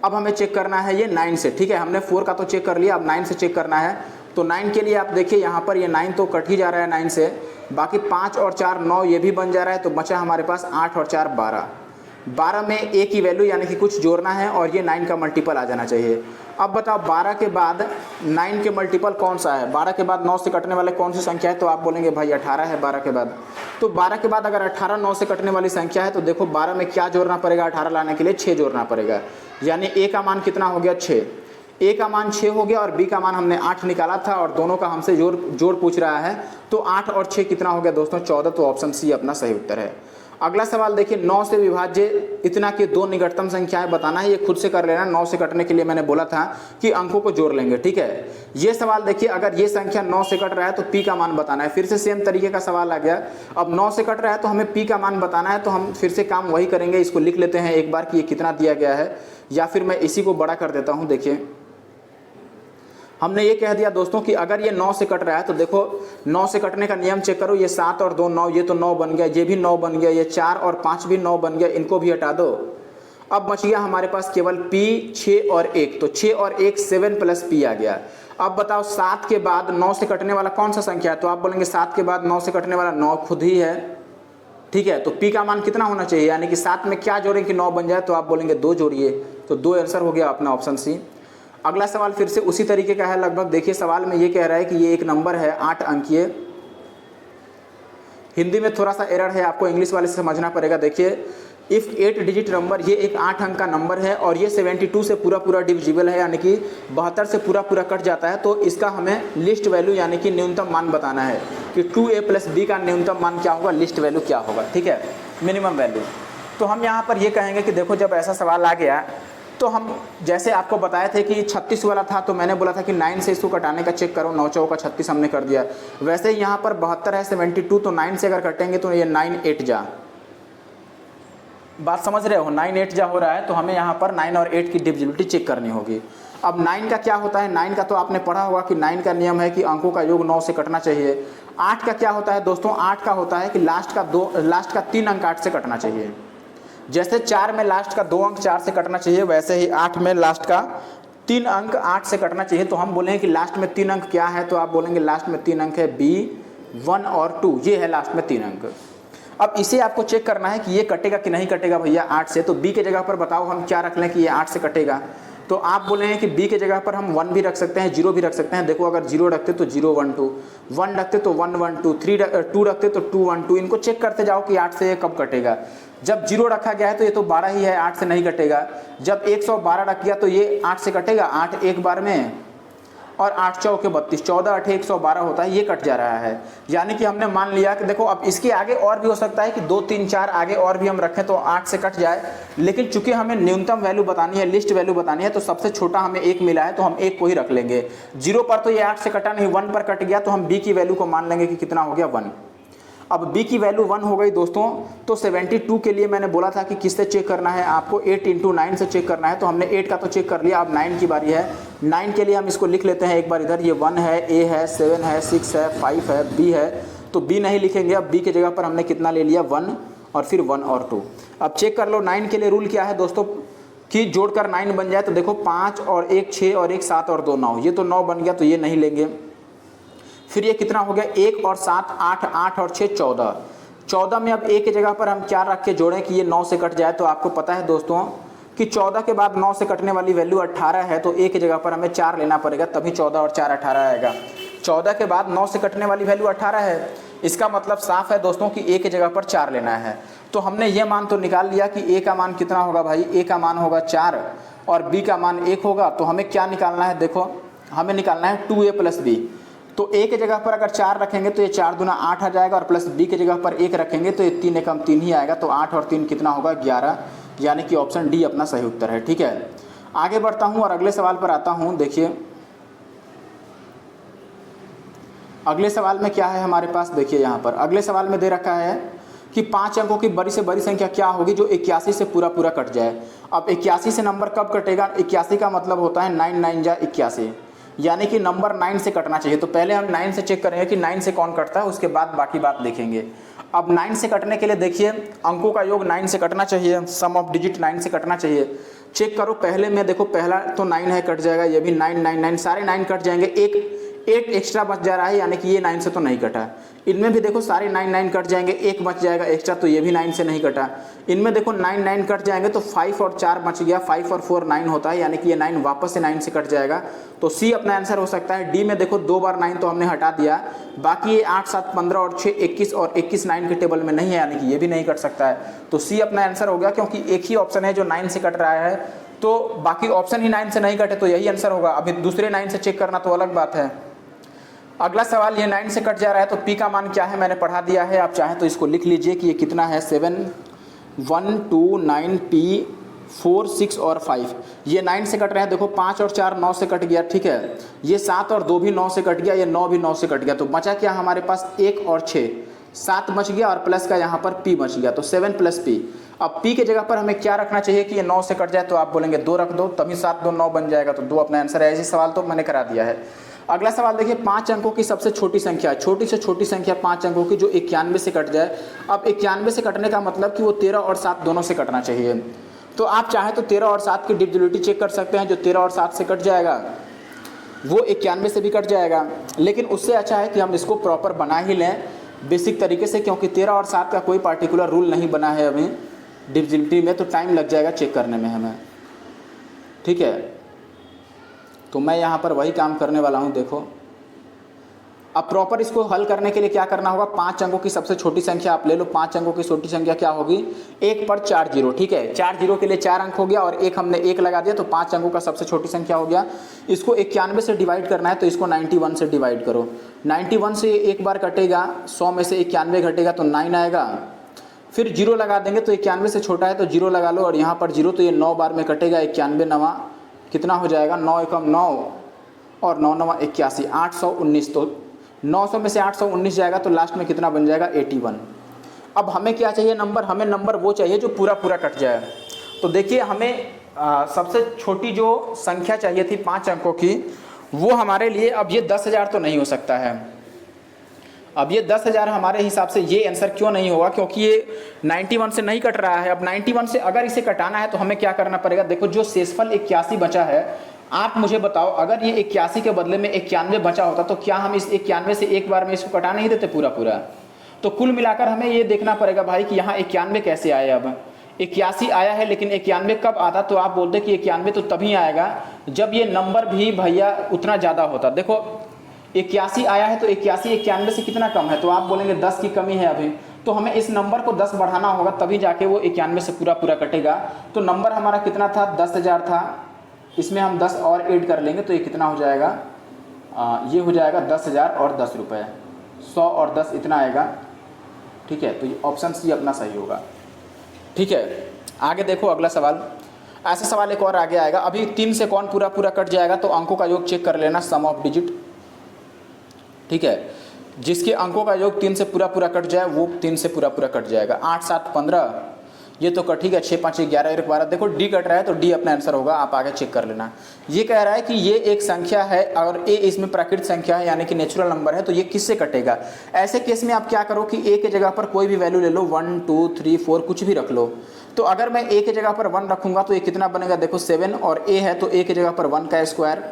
Speaker 1: अब हमें चेक करना है ये 9 से। ठीक है, हमने 4 का तो चेक कर लिया, अब 9 से चेक करना है। तो 9 के लिए आप देखिए यहाँ पर ये 9 तो कट ही जा रहा है 9 से, बाकी 5 और 4 9 ये भी बन जा रहा है। तो बचा हमारे पास 8 और 4 12। 12 में A की वैल्यू यानी कि कुछ जोड़ना है और ये 9 का मल्टीपल आ जाना चाहिए। अब बताओ 12 के बाद 9 के मल्टीपल कौन सा है। 12 के बाद 9 से कटने वाले कौन सी संख्या है, तो आप बोलेंगे भाई 18 है 12 के बाद। तो 12 के बाद अगर 18 9 से कटने वाली संख्या है, तो देखो 12 में क्या जोड़ना पड़ेगा, 18 लाने के लिए 6 जोड़ना पड़ेगा। यानी A का मान कितना हो गया, 6। A का मान 6 हो गया और B का मान हमने 8 निकाला था, और दोनों का हमसे जोड़ पूछ रहा है। तो 8 और 6 कितना हो गया दोस्तों, 14। तो ऑप्शन C अपना सही उत्तर है। अगला सवाल देखिए, 9 से विभाज्य इतना की 2 निकटतम संख्याएं बताना है। ये खुद से कर लेना। 9 से कटने के लिए मैंने बोला था कि अंकों को जोड़ लेंगे। ठीक है, ये सवाल देखिए, अगर ये संख्या 9 से कट रहा है तो P का मान बताना है। फिर से सेम तरीके का सवाल आ गया। अब 9 से कट रहा है तो हमें P का मान बताना है। तो हम फिर से काम वही करेंगे, इसको लिख लेते हैं एक बार कि ये कितना दिया गया है, या फिर मैं इसी को बड़ा कर देता हूँ। देखिए हमने ये कह दिया दोस्तों कि अगर ये 9 से कट रहा है, तो देखो 9 से कटने का नियम चेक करो। ये 7 और 2 9, ये तो 9 बन गया, ये भी 9 बन गया, ये 4 और 5 भी 9 बन गया, इनको भी हटा दो। अब बच गया हमारे पास केवल P 6 और 1। तो 6 और 1 7 प्लस P आ गया। अब बताओ 7 के बाद 9 से कटने वाला कौन सा संख्या है, तो आप बोलेंगे 7 के बाद 9 से कटने वाला 9 खुद ही है। ठीक है, तो P का मान कितना होना चाहिए, यानी कि 7 में क्या जोड़ें कि 9 बन जाए, तो आप बोलेंगे 2 जोड़िए। तो 2 आंसर हो गया अपना ऑप्शन C। अगला सवाल फिर से उसी तरीके का है लगभग। देखिए सवाल में ये कह रहा है कि ये एक नंबर है 8 अंकीय। हिंदी में थोड़ा सा एरर है, आपको इंग्लिश वाले से समझना पड़ेगा। देखिए इफ़ 8 डिजिट नंबर, ये एक 8 अंक का नंबर है और ये 72 से पूरा डिविजिबल है, यानी कि 72 से पूरा कट जाता है। तो इसका हमें लिस्ट वैल्यू यानी कि न्यूनतम मान बताना है कि 2A + B का न्यूनतम मान क्या होगा, लिस्ट वैल्यू क्या होगा। ठीक है, मिनिमम वैल्यू। तो हम यहाँ पर ये कहेंगे कि देखो जब ऐसा सवाल आ गया, तो हम जैसे आपको बताए थे कि 36 वाला था, तो मैंने बोला था कि 9 से इसको कटाने का चेक करो। 9 चौका 36 हमने कर दिया। वैसे ही यहाँ पर 72 है 72, तो 9 से अगर कटेंगे तो ये 9 8 जा, बात समझ रहे हो, 9 8 जा हो रहा है। तो हमें यहाँ पर 9 और 8 की डिविजिबिलिटी चेक करनी होगी। अब 9 का क्या होता है, 9 का तो आपने पढ़ा होगा कि 9 का नियम है कि अंकों का योग 9 से कटना चाहिए। 8 का क्या होता है दोस्तों, 8 का होता है कि लास्ट का 3 अंक 8 से कटना चाहिए। जैसे 4 में लास्ट का 2 अंक 4 से कटना चाहिए, वैसे ही 8 में लास्ट का 3 अंक 8 से कटना चाहिए। तो हम बोलेंगे कि लास्ट में 3 अंक क्या है, तो आप बोलेंगे लास्ट में 3 अंक है B 1 और 2, ये है लास्ट में 3 अंक। अब इसे आपको चेक करना है कि ये कटेगा कि नहीं कटेगा भैया 8 से। तो B के जगह पर बताओ हम क्या रख लें कि ये 8 से कटेगा। तो आप बोलेंगे कि B के जगह पर हम 1 भी रख सकते हैं, 0 भी रख सकते हैं। देखो अगर 0 रखते तो 0 1 2, 1 रखते तो 1 1 2, 2 रखते तो 2 1 2। इनको चेक करते जाओ कि 8 से ये कब कटेगा। जब 0 रखा गया है तो ये तो 12 ही है, 8 से नहीं कटेगा। जब 112 रख गया तो ये 8 से कटेगा, 8 एक बार में, और 8 चौके 32, 14 8 112 होता है, ये कट जा रहा है। यानी कि हमने मान लिया कि देखो अब इसके आगे और भी हो सकता है कि 2 3 4 आगे और भी हम रखें तो 8 से कट जाए। लेकिन चूंकि हमें न्यूनतम वैल्यू बतानी है, लिस्ट वैल्यू बतानी है, तो सबसे छोटा हमें 1 मिला है, तो हम 1 को ही रख लेंगे। 0 पर तो ये 8 से कटा नहीं, 1 पर कट गया, तो हम B की वैल्यू को मान लेंगे कि कितना हो गया 1। अब B की वैल्यू 1 हो गई दोस्तों। तो 72 के लिए मैंने बोला था कि किससे चेक करना है आपको, 8 × 9 से चेक करना है। तो हमने 8 का तो चेक कर लिया, अब 9 की बारी है। 9 के लिए हम इसको लिख लेते हैं एक बार इधर, ये 1 है, ए है, 7 है, 6 है, 5 है, बी है, तो बी नहीं लिखेंगे। अब बी की जगह पर हमने कितना ले लिया 1 और फिर 1 और 2। अब चेक कर लो 9 के लिए रूल क्या है दोस्तों कि जोड़कर 9 बन जाए, तो देखो 5 और 1 6 और 1 7 और 2 9, ये तो 9 बन गया तो ये नहीं लेंगे। फिर ये कितना हो गया 1 और 7 8, 8 और 6 14, 14 में अब ए की जगह पर हम क्या रख के जोड़ें कि ये 9 से कट जाए। तो आपको पता है दोस्तों कि 14 के बाद 9 से कटने वाली वैल्यू 18 है, तो ए की जगह पर हमें 4 लेना पड़ेगा, तभी 14 और 4 18 आएगा। 14 के बाद 9 से कटने वाली वैल्यू 18 है, इसका मतलब साफ है दोस्तों कि ए की जगह पर 4 लेना है। तो हमने ये मान तो निकाल लिया कि ए का मान कितना होगा भाई, ए का मान होगा 4 और बी का मान 1 होगा। तो हमें क्या निकालना है, देखो हमें निकालना है 2a + b। तो ए की जगह पर अगर 4 रखेंगे तो ये 4 दूना 8 आ जाएगा, और प्लस बी की जगह पर 1 रखेंगे तो ये 3 एकम 3 ही आएगा। तो 8 और 3 कितना होगा 11, यानी कि ऑप्शन डी अपना सही उत्तर है। ठीक है, आगे बढ़ता हूँ और अगले सवाल पर आता हूँ। देखिए अगले सवाल में क्या है हमारे पास, देखिए यहाँ पर अगले सवाल में दे रखा है कि 5 अंकों की बड़ी से बड़ी संख्या क्या होगी जो 81 से पूरा पूरा कट जाए। अब 81 से नंबर कब कटेगा, 81 का मतलब होता है 9 9 जा 81, यानी कि नंबर 9 से कटना चाहिए। तो पहले हम 9 से चेक करेंगे कि 9 से कौन कटता है, उसके बाद बाकी बात देखेंगे। अब 9 से कटने के लिए देखिए अंकों का योग 9 से कटना चाहिए, सम ऑफ डिजिट 9 से कटना चाहिए। चेक करो पहले में, देखो पहला तो 9 है, कट जाएगा, ये भी 9 9 9, सारे 9 कट जाएंगे, एक 8 एक्स्ट्रा बच जा रहा है, यानी कि ये 9 से तो नहीं कटा। इनमें भी देखो सारे 9 9 कट जाएंगे, एक बच जाएगा एक्स्ट्रा, तो ये भी 9 से नहीं कटा। इनमें देखो 9 9 कट जाएंगे तो 5 और 4 बच गया, 5 और 4 9 होता है, यानी कि ये 9 वापस से 9 से कट जाएगा। तो सी अपना आंसर हो सकता है। डी में देखो 2 बार 9 तो हमने हटा दिया, बाकी ये 8 7 15 और 6 21 और 21 9 के टेबल में नहीं है, यानी कि ये भी नहीं कट सकता है। तो सी अपना आंसर हो गया, क्योंकि एक ही ऑप्शन है जो 9 से कट रहा है, तो बाकी ऑप्शन ही 9 से नहीं कटे, तो यही आंसर होगा। अभी दूसरे 9 से चेक करना तो अलग बात है। अगला सवाल, ये 9 से कट जा रहा है तो p का मान क्या है मैंने पढ़ा दिया है, आप चाहें तो इसको लिख लीजिए कि ये कितना है 7 1 2 9 p 4 6 और 5। ये 9 से कट रहे हैं, देखो 5 और 4 9 से कट गया, ठीक है। ये 7 और 2 भी 9 से कट गया, ये 9 भी 9 से कट गया, तो बचा क्या हमारे पास 1 और 6, 7 बच गया और प्लस का यहाँ पर p बच गया, तो 7 + p। अब p की जगह पर हमें क्या रखना चाहिए कि ये 9 से कट जाए, तो आप बोलेंगे 2 रख दो, तभी 7 2 9 बन जाएगा, तो 2 अपना आंसर है। ऐसे सवाल तो मैंने करा दिया है। अगला सवाल देखिए 5 अंकों की सबसे छोटी संख्या, छोटी से छोटी संख्या 5 अंकों की जो 91 से कट जाए। अब 91 से कटने का मतलब कि वो 13 और 7 दोनों से कटना चाहिए। तो आप चाहें तो 13 और 7 की डिविजिबिलिटी चेक कर सकते हैं, जो 13 और 7 से कट जाएगा वो 91 से भी कट जाएगा। लेकिन उससे अच्छा है कि हम इसको प्रॉपर बना ही लें बेसिक तरीके से, क्योंकि 13 और 7 का कोई पार्टिकुलर रूल नहीं बना है अभी डिविजिबिलिटी में, तो टाइम लग जाएगा चेक करने में हमें, ठीक है। तो मैं यहाँ पर वही काम करने वाला हूँ। देखो अब प्रॉपर इसको हल करने के लिए क्या करना होगा, 5 अंकों की सबसे छोटी संख्या आप ले लो। 5 अंकों की छोटी संख्या क्या होगी, 1 पर 4 जीरो, ठीक है। 4 जीरो के लिए 4 अंक हो गया और एक हमने 1 लगा दिया, तो 5 अंकों का सबसे छोटी संख्या हो गया। इसको 91 से डिवाइड करना है, तो इसको 91 से डिवाइड करो। 91 से एक बार कटेगा, 100 में से 91 घटेगा तो 9 आएगा, फिर जीरो लगा देंगे तो 91 से छोटा है तो जीरो लगा लो, और यहाँ पर जीरो, तो ये 9 बार में कटेगा। 91 9 कितना हो जाएगा, 9 एकम 9 और 9 9 81, 819। तो 900 में से 819 जाएगा तो लास्ट में कितना बन जाएगा 81। अब हमें क्या चाहिए नंबर, हमें नंबर वो चाहिए जो पूरा पूरा कट जाए। तो देखिए हमें सबसे छोटी जो संख्या चाहिए थी 5 अंकों की, वो हमारे लिए, अब ये 10,000 तो नहीं हो सकता है। अब ये 10,000 हमारे हिसाब से ये आंसर क्यों नहीं होगा, क्योंकि ये 91 से नहीं कट रहा है। अब 91 से अगर इसे कटाना है तो हमें क्या करना पड़ेगा, देखो जो शेषफल 81 बचा है, आप मुझे बताओ अगर ये 81 के बदले में 91 बचा होता तो क्या हम इस 91 से एक बार में इसको कटा नहीं देते पूरा पूरा। तो कुल मिलाकर हमें ये देखना पड़ेगा भाई कि यहाँ 91 कैसे आए। अब 81 आया है, लेकिन 91 कब आता, तो आप बोलते कि 91 तो तभी आएगा जब ये नंबर भी भैया उतना ज़्यादा होता। देखो 81 आया है तो 81 91 से कितना कम है, तो आप बोलेंगे 10 की कमी है अभी, तो हमें इस नंबर को 10 बढ़ाना होगा, तभी जाके वो 91 से पूरा पूरा कटेगा। तो नंबर हमारा कितना था, 10,000 था, इसमें हम 10 और ऐड कर लेंगे तो ये कितना हो जाएगा, ये हो जाएगा 10,000 और 10 रुपये, 100 और 10 इतना आएगा, ठीक है। तो ये ऑप्शन सी अपना सही होगा, ठीक है। आगे देखो अगला सवाल, ऐसा सवाल एक और आगे आएगा। अभी 3 से कौन पूरा पूरा कट जाएगा, तो अंकों का योग चेक कर लेना, सम ऑफ डिजिट, ठीक है। जिसके अंकों का योग 3 से पूरा पूरा कट जाए वो 3 से पूरा पूरा कट जाएगा। 8 7 15, ये तो कट, ठीक है, 6 5 11 1 12, देखो डी कट रहा है तो डी अपना आंसर होगा, आप आगे चेक कर लेना। ये कह रहा है कि ये एक संख्या है और ए इसमें प्राकृतिक संख्या है यानी कि नेचुरल नंबर है, तो ये किससे कटेगा। ऐसे केस में आप क्या करो कि ए के जगह पर कोई भी वैल्यू ले लो, 1 2 3 4 कुछ भी रख लो। तो अगर मैं ए के जगह पर 1 रखूंगा तो ये कितना बनेगा, देखो 7 और ए है तो ए के जगह पर 1 का स्क्वायर,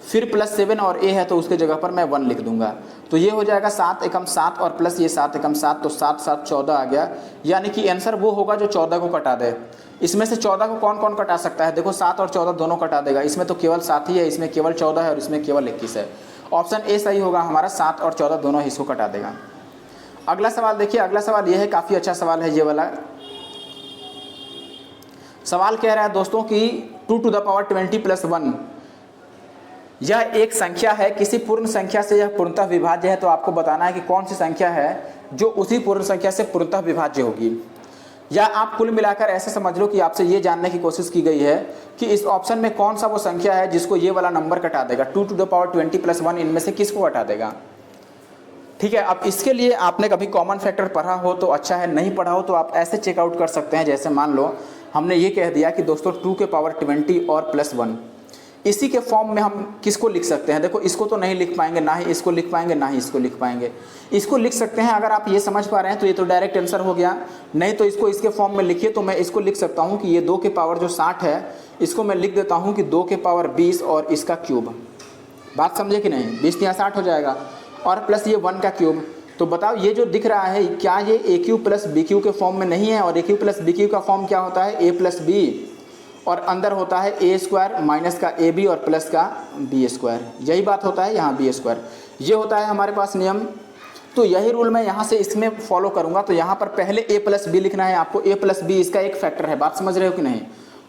Speaker 1: फिर प्लस 7 और ए है तो उसके जगह पर मैं 1 लिख दूंगा। तो ये हो जाएगा 7 एकम 7 और प्लस ये 7 एकम 7, तो 7 7 14 आ गया। यानी कि आंसर वो होगा जो 14 को कटा दे। इसमें से 14 को कौन कौन कटा सकता है, देखो 7 और 14 दोनों कटा देगा। इसमें तो केवल 7 ही है, इसमें केवल 14 है और इसमें केवल 21 है। ऑप्शन ए सही होगा हमारा, 7 और 14 दोनों ही इसको कटा देगा। अगला सवाल देखिए, अगला सवाल ये है, काफ़ी अच्छा सवाल है ये वाला। सवाल कह रहा है दोस्तों कि 2 to the power 20 + 1 यह एक संख्या है, किसी पूर्ण संख्या से यह पूर्णतः विभाज्य है। तो आपको बताना है कि कौन सी संख्या है जो उसी पूर्ण संख्या से पूर्णतः विभाज्य होगी। या आप कुल मिलाकर ऐसे समझ लो कि आपसे ये जानने की कोशिश की गई है कि इस ऑप्शन में कौन सा वो संख्या है जिसको ये वाला नंबर कटा देगा, 2 to the power 20 + 1 इनमें से किसको कटा देगा। ठीक है, अब इसके लिए आपने कभी कॉमन फैक्टर पढ़ा हो तो अच्छा है, नहीं पढ़ा हो तो आप ऐसे चेकआउट कर सकते हैं। जैसे मान लो हमने ये कह दिया कि दोस्तों 2 के पावर 20 और +1, इसी के फॉर्म में हम किसको लिख सकते हैं। देखो इसको तो नहीं लिख पाएंगे, ना ही इसको लिख पाएंगे, ना ही इसको लिख पाएंगे। इसको लिख सकते हैं, अगर आप ये समझ पा रहे हैं तो ये तो डायरेक्ट आंसर हो गया। नहीं तो इसको इसके फॉर्म में लिखिए, तो मैं इसको लिख सकता हूँ कि ये 2 के पावर जो 60 है, इसको मैं लिख देता हूँ कि 2 के पावर 20 और इसका क्यूब। बात समझे कि नहीं, 20 यहाँ 60 हो जाएगा और प्लस ये 1 का क्यूब। तो बताओ ये जो दिख रहा है क्या ये ए क्यू प्लस बी क्यू के फॉर्म में नहीं है। और ए क्यू प्लस बी क्यू का फॉर्म क्या होता है, ए प्लस बी, और अंदर होता है ए स्क्वायर माइनस का ए बी और प्लस का बी स्क्वायर। यही बात होता है यहाँ बी स्क्वायर। ये होता है हमारे पास नियम। तो यही रूल मैं यहाँ से इसमें फॉलो करूँगा। तो यहाँ पर पहले ए प्लस बी लिखना है आपको, ए प्लस बी इसका एक फैक्टर है। बात समझ रहे हो कि नहीं।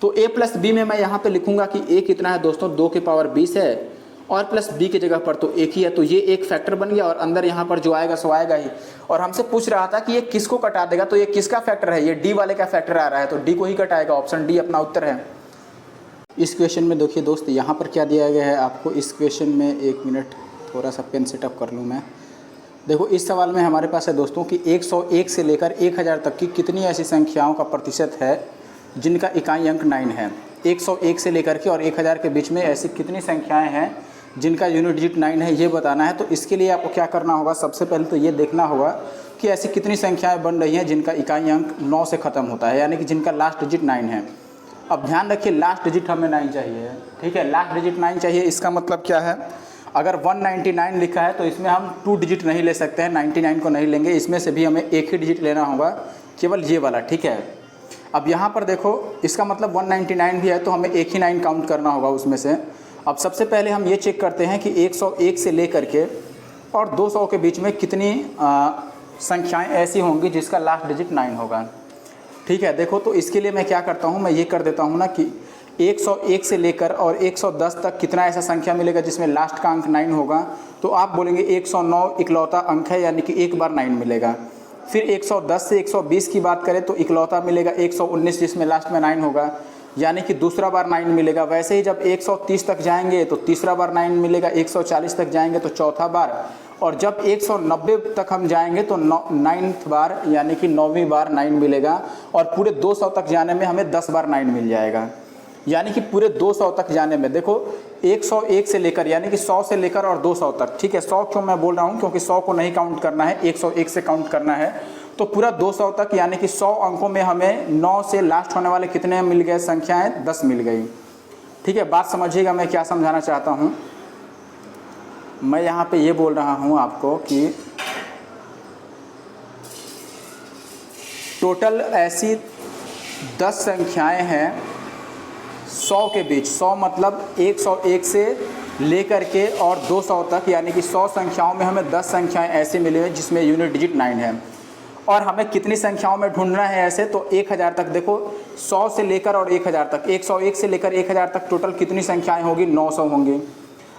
Speaker 1: तो ए प्लस बी में मैं यहाँ पे लिखूँगा कि ए कितना है दोस्तों, 2 के पावर 20 है और प्लस बी की जगह पर तो एक ही है। तो ये एक फैक्टर बन गया और अंदर यहाँ पर जो आएगा सो आएगा ही। और हमसे पूछ रहा था कि ये किसको कटा देगा, तो ये किसका फैक्टर है, ये डी वाले का फैक्टर आ रहा है, तो डी को ही कटाएगा। ऑप्शन डी अपना उत्तर है। इस क्वेश्चन में देखिए दोस्त, यहाँ पर क्या दिया गया है आपको। इस क्वेश्चन में 1 मिनट थोड़ा सा पेन सेटअप कर लूँ मैं। देखो इस सवाल में हमारे पास है दोस्तों कि 101 से लेकर 1000 तक की कितनी ऐसी संख्याओं का प्रतिशत है जिनका इकाई अंक 9 है। 101 से लेकर के और 1000 के बीच में ऐसी कितनी संख्याएं हैं जिनका यूनिट डिजिट 9 है, ये बताना है। तो इसके लिए आपको क्या करना होगा, सबसे पहले तो ये देखना होगा कि ऐसी कितनी संख्याएं बन रही हैं जिनका इकाई अंक 9 से ख़त्म होता है, यानी कि जिनका लास्ट डिजिट 9 है। अब ध्यान रखिए लास्ट डिजिट हमें 9 चाहिए, ठीक है, लास्ट डिजिट 9 चाहिए। इसका मतलब क्या है, अगर 199 लिखा है तो इसमें हम 2 डिजिट नहीं ले सकते हैं, 99 को नहीं लेंगे। इसमें से भी हमें एक ही डिजिट लेना होगा, केवल ये वाला, ठीक है। अब यहाँ पर देखो इसका मतलब 199 भी है तो हमें एक ही 9 काउंट करना होगा उसमें से। अब सबसे पहले हम ये चेक करते हैं कि 101 से लेकर के और 200 के बीच में कितनी संख्याएं ऐसी होंगी जिसका लास्ट डिजिट 9 होगा, ठीक है। देखो तो इसके लिए मैं क्या करता हूँ, मैं ये कर देता हूँ ना कि 101 से लेकर और 110 तक कितना ऐसा संख्या मिलेगा जिसमें लास्ट का अंक 9 होगा। तो आप बोलेंगे 109 इकलौता अंक है, यानी कि एक बार 9 मिलेगा। फिर 110 से 120 की बात करें तो इकलौता मिलेगा 119 जिसमें लास्ट में 9 होगा, यानी कि दूसरा बार 9 मिलेगा। वैसे ही जब 130 तक जाएंगे तो तीसरा बार 9 मिलेगा, 140 तक जाएंगे तो चौथा बार, और जब 190 तक हम जाएंगे तो 9th बार यानी कि 9वीं बार 9 मिलेगा। और पूरे 200 तक जाने में हमें 10 बार 9 मिल जाएगा, यानी कि पूरे 200 तक जाने में। देखो 101 से लेकर यानी कि 100 से लेकर और 200 तक, ठीक है। 100 क्यों मैं बोल रहा हूँ, क्योंकि 100 को नहीं काउंट करना है, 101 से काउंट करना है। तो पूरा 200 तक यानी कि 100 अंकों में हमें 9 से लास्ट होने वाले कितने मिल गए संख्याएं, 10 मिल गई, ठीक है। बात समझिएगा मैं क्या समझाना चाहता हूँ। मैं यहाँ पे ये बोल रहा हूँ आपको कि टोटल ऐसी 10 संख्याएं हैं 100 के बीच। 100 मतलब 101 से लेकर के और 200 तक, यानी कि 100 संख्याओं में हमें 10 संख्याएं ऐसी मिली हैं जिसमें यूनिट डिजिट 9 है। और हमें कितनी संख्याओं में ढूंढना है ऐसे, तो 1000 तक। देखो 100 से लेकर और 1000 तक, 101 से लेकर 1000 तक टोटल कितनी संख्याएं होगी, 900 होंगी।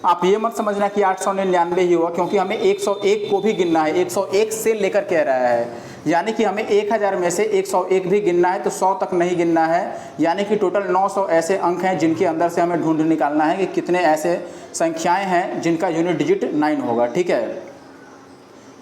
Speaker 1: आप ये मत समझना कि 899 ही हुआ, क्योंकि हमें 101 को भी गिनना है। 101 से लेकर कह रहा है, यानी कि हमें 1000 में से 101 भी गिनना है, तो 100 तक नहीं गिनना है। यानी कि टोटल 900 ऐसे अंक हैं जिनके अंदर से हमें ढूंढ निकालना है कि कितने ऐसे संख्याएं हैं जिनका यूनिट डिजिट 9 होगा, ठीक है।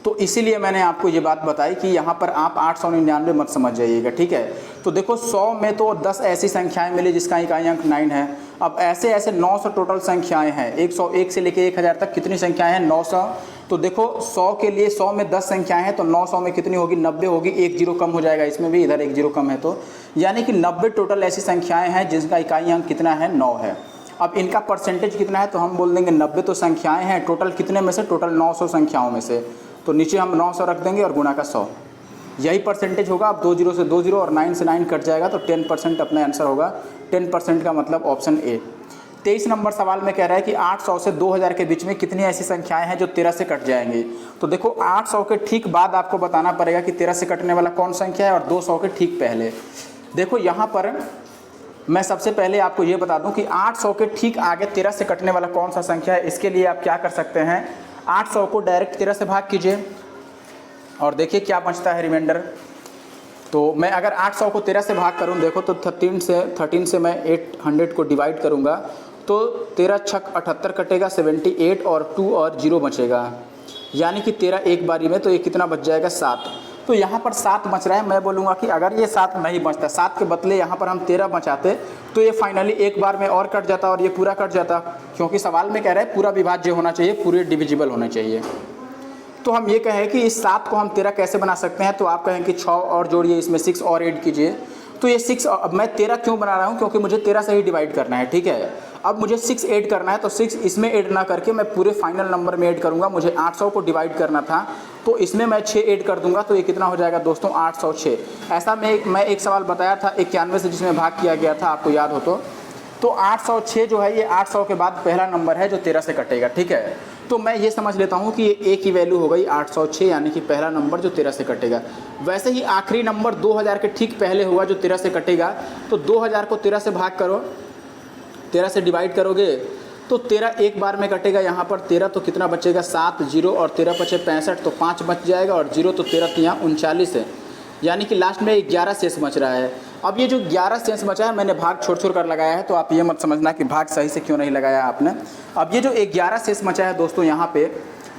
Speaker 1: तो इसीलिए मैंने आपको ये बात बताई कि यहाँ पर आप 899 मत समझ जाइएगा, ठीक है। तो देखो 100 में तो 10 ऐसी संख्याएं मिली जिसका इकाई अंक 9 है। अब ऐसे ऐसे 900 टोटल संख्याएं हैं, 101 से लेके 1000 तक कितनी संख्याएं हैं, 900। तो देखो 100 के लिए 100 में 10 संख्याएं हैं, तो 900 में कितनी होगी, 90 होगी। एक जीरो कम हो जाएगा इसमें भी, इधर एक जीरो कम है, तो यानी कि 90 टोटल ऐसी संख्याएं हैं जिसका इकाई अंक कितना है, 9 है। अब इनका परसेंटेज कितना है, तो हम बोल देंगे 90 तो संख्याएं हैं टोटल कितने में से, टोटल 900 संख्याओं में से, तो नीचे हम 900 रख देंगे और गुणा का 100, यही परसेंटेज होगा। अब 2 जीरो से 2 जीरो और 9 से 9 कट जाएगा, तो 10% अपना आंसर होगा। 10% का मतलब ऑप्शन ए। 23 नंबर सवाल में कह रहा है कि 800 से 2000 के बीच में कितनी ऐसी संख्याएं हैं जो 13 से कट जाएंगी। तो देखो 800 के ठीक बाद आपको बताना पड़ेगा कि 13 से कटने वाला कौन संख्या है, और 200 के ठीक पहले। देखो यहाँ पर मैं सबसे पहले आपको ये बता दूं कि 800 के ठीक आगे 13 से कटने वाला कौन सा संख्या है। इसके लिए आप क्या कर सकते हैं, 800 को डायरेक्ट 13 से भाग कीजिए और देखिए क्या बचता है रिमाइंडर। तो मैं अगर 800 को 13 से भाग करूं, देखो तो 13 से मैं 800 को डिवाइड करूंगा, तो 13 छक 78 कटेगा, 78 और 2 और 0 बचेगा, यानी कि 13 एक बारी में, तो ये कितना बच जाएगा, 7। तो यहाँ पर 7 बच रहा है। मैं बोलूँगा कि अगर ये 7 नहीं बचता, 7 के बदले यहाँ पर हम 13 बचाते, तो ये फाइनली एक बार में और कट जाता और ये पूरा कट जाता, क्योंकि सवाल में कह रहा है पूरा विभाज्य होना चाहिए, पूरे डिविजिबल होने चाहिए। तो हम ये कहें कि इस 7 को हम 13 कैसे बना सकते हैं, तो आप कहें कि 6 और जोड़िए, इसमें 6 और ऐड कीजिए। तो ये 6, अब मैं 13 क्यों बना रहा हूँ, क्योंकि मुझे 13 से ही डिवाइड करना है, ठीक है। अब मुझे 6 ऐड करना है, तो 6 इसमें ऐड ना करके मैं पूरे फाइनल नंबर में ऐड करूँगा। मुझे 800 को डिवाइड करना था, तो इसमें मैं 6 ऐड कर दूंगा, तो ये कितना हो जाएगा दोस्तों, 806। ऐसा मैं एक सवाल बताया था 91 से, जिसमें भाग किया गया था, आपको याद हो तो 806 जो है ये 800 के बाद पहला नंबर है जो 13 से कटेगा, ठीक है। तो मैं ये समझ लेता हूँ कि ये ए की वैल्यू हो गई 806, यानी कि पहला नंबर जो 13 से कटेगा। वैसे ही आखिरी नंबर 2000 के ठीक पहले हुआ जो 13 से कटेगा, तो 2000 को 13 से भाग करो, 13 से डिवाइड करोगे तो 13 एक बार में कटेगा। यहाँ पर 13 तो कितना बचेगा, 7, 0 और 13 बचे 65, तो 5 बच जाएगा, और 0 तो 13 यहाँ 39 है, यानी कि लास्ट में 11 शेष बच रहा है। अब ये जो 11 शेष बचा है, मैंने भाग छोड़ कर लगाया है, तो आप ये मत समझना कि भाग सही से क्यों नहीं लगाया आपने। अब ये जो 11 शेष बचा है दोस्तों, यहाँ पे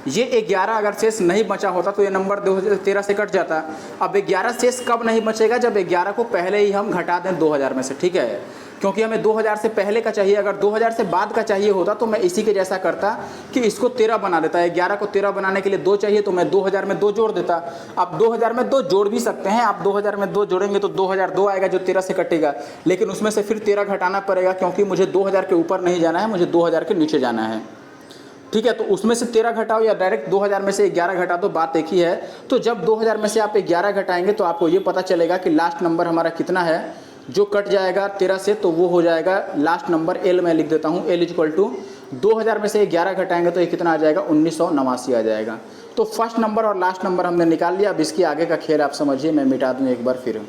Speaker 1: ये 11 अगर शेष नहीं बचा होता तो ये नंबर 13 से कट जाता। अब 11 शेष कब नहीं बचेगा, जब 11 को पहले ही हम घटा दें 2000 में से, ठीक है, क्योंकि हमें 2000 से पहले का चाहिए। अगर 2000 से बाद का चाहिए होता तो मैं इसी के जैसा करता कि इसको 13 बना देता। 11 को 13 बनाने के लिए 2 चाहिए, तो मैं 2000 में 2 जोड़ देता। आप 2000 में 2 जोड़ भी सकते हैं, आप 2000 में 2 जोड़ेंगे तो 2002 आएगा जो 13 से कटेगा, लेकिन उसमें से फिर 13 घटाना पड़ेगा, क्योंकि मुझे 2000 के ऊपर नहीं जाना है, मुझे 2000 के नीचे जाना है, ठीक है। तो उसमें से 13 घटाओ या डायरेक्ट 2000 में से 11 घटा दो, बात एक ही है। तो जब 2000 में से आप 11 घटाएंगे तो आपको ये पता चलेगा कि लास्ट नंबर हमारा कितना है जो कट जाएगा 13 से, तो वो हो जाएगा लास्ट नंबर एल। मैं लिख देता हूँ एल इक्वल टू 2000 में से 11 घटाएंगे तो ये कितना आ जाएगा, 1989 आ जाएगा। तो फर्स्ट नंबर और लास्ट नंबर हमने निकाल लिया। अब इसकी आगे का खेल आप समझिए, मैं मिटा दूँ एक बार फिर।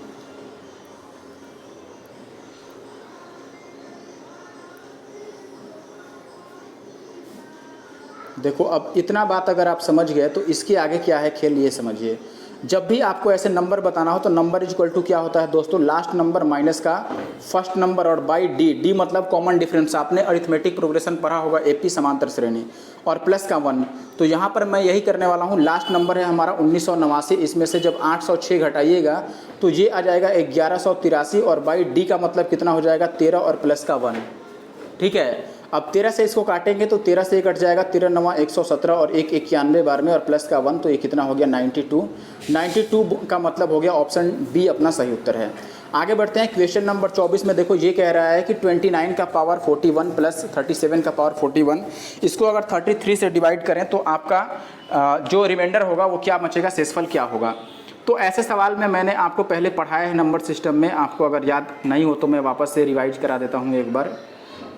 Speaker 1: देखो अब इतना बात अगर आप समझ गए तो इसके आगे क्या है खेल, ये समझिए। जब भी आपको ऐसे नंबर बताना हो तो नंबर इज इक्वल टू क्या होता है दोस्तों, लास्ट नंबर माइनस का फर्स्ट नंबर और बाई डी। डी मतलब कॉमन डिफरेंस, आपने अरिथमेटिक प्रोग्रेशन पढ़ा होगा एपी समांतर श्रेणी, और प्लस का 1। तो यहाँ पर मैं यही करने वाला हूँ। लास्ट नंबर है हमारा 1989, इसमें से जब 806 घटाइएगा तो ये आ जाएगा 1183, और बाई डी का मतलब कितना हो जाएगा, 13 और प्लस का 1, ठीक है। अब 13 से इसको काटेंगे तो 13 से कट जाएगा 13 9 117 और 1 91 बार में, और प्लस का 1, तो ये कितना हो गया 92। 92 का मतलब हो गया ऑप्शन बी अपना सही उत्तर है। आगे बढ़ते हैं क्वेश्चन नंबर 24 में। देखो ये कह रहा है कि 29 का पावर 41 प्लस 37 का पावर 41, इसको अगर 33 से डिवाइड करें तो आपका जो रिमाइंडर होगा वो क्या बचेगा, शेषफल क्या होगा। तो ऐसे सवाल में मैंने आपको पहले पढ़ाया है नंबर सिस्टम में, आपको अगर याद नहीं हो तो मैं वापस से रिवाइज करा देता हूँ एक बार,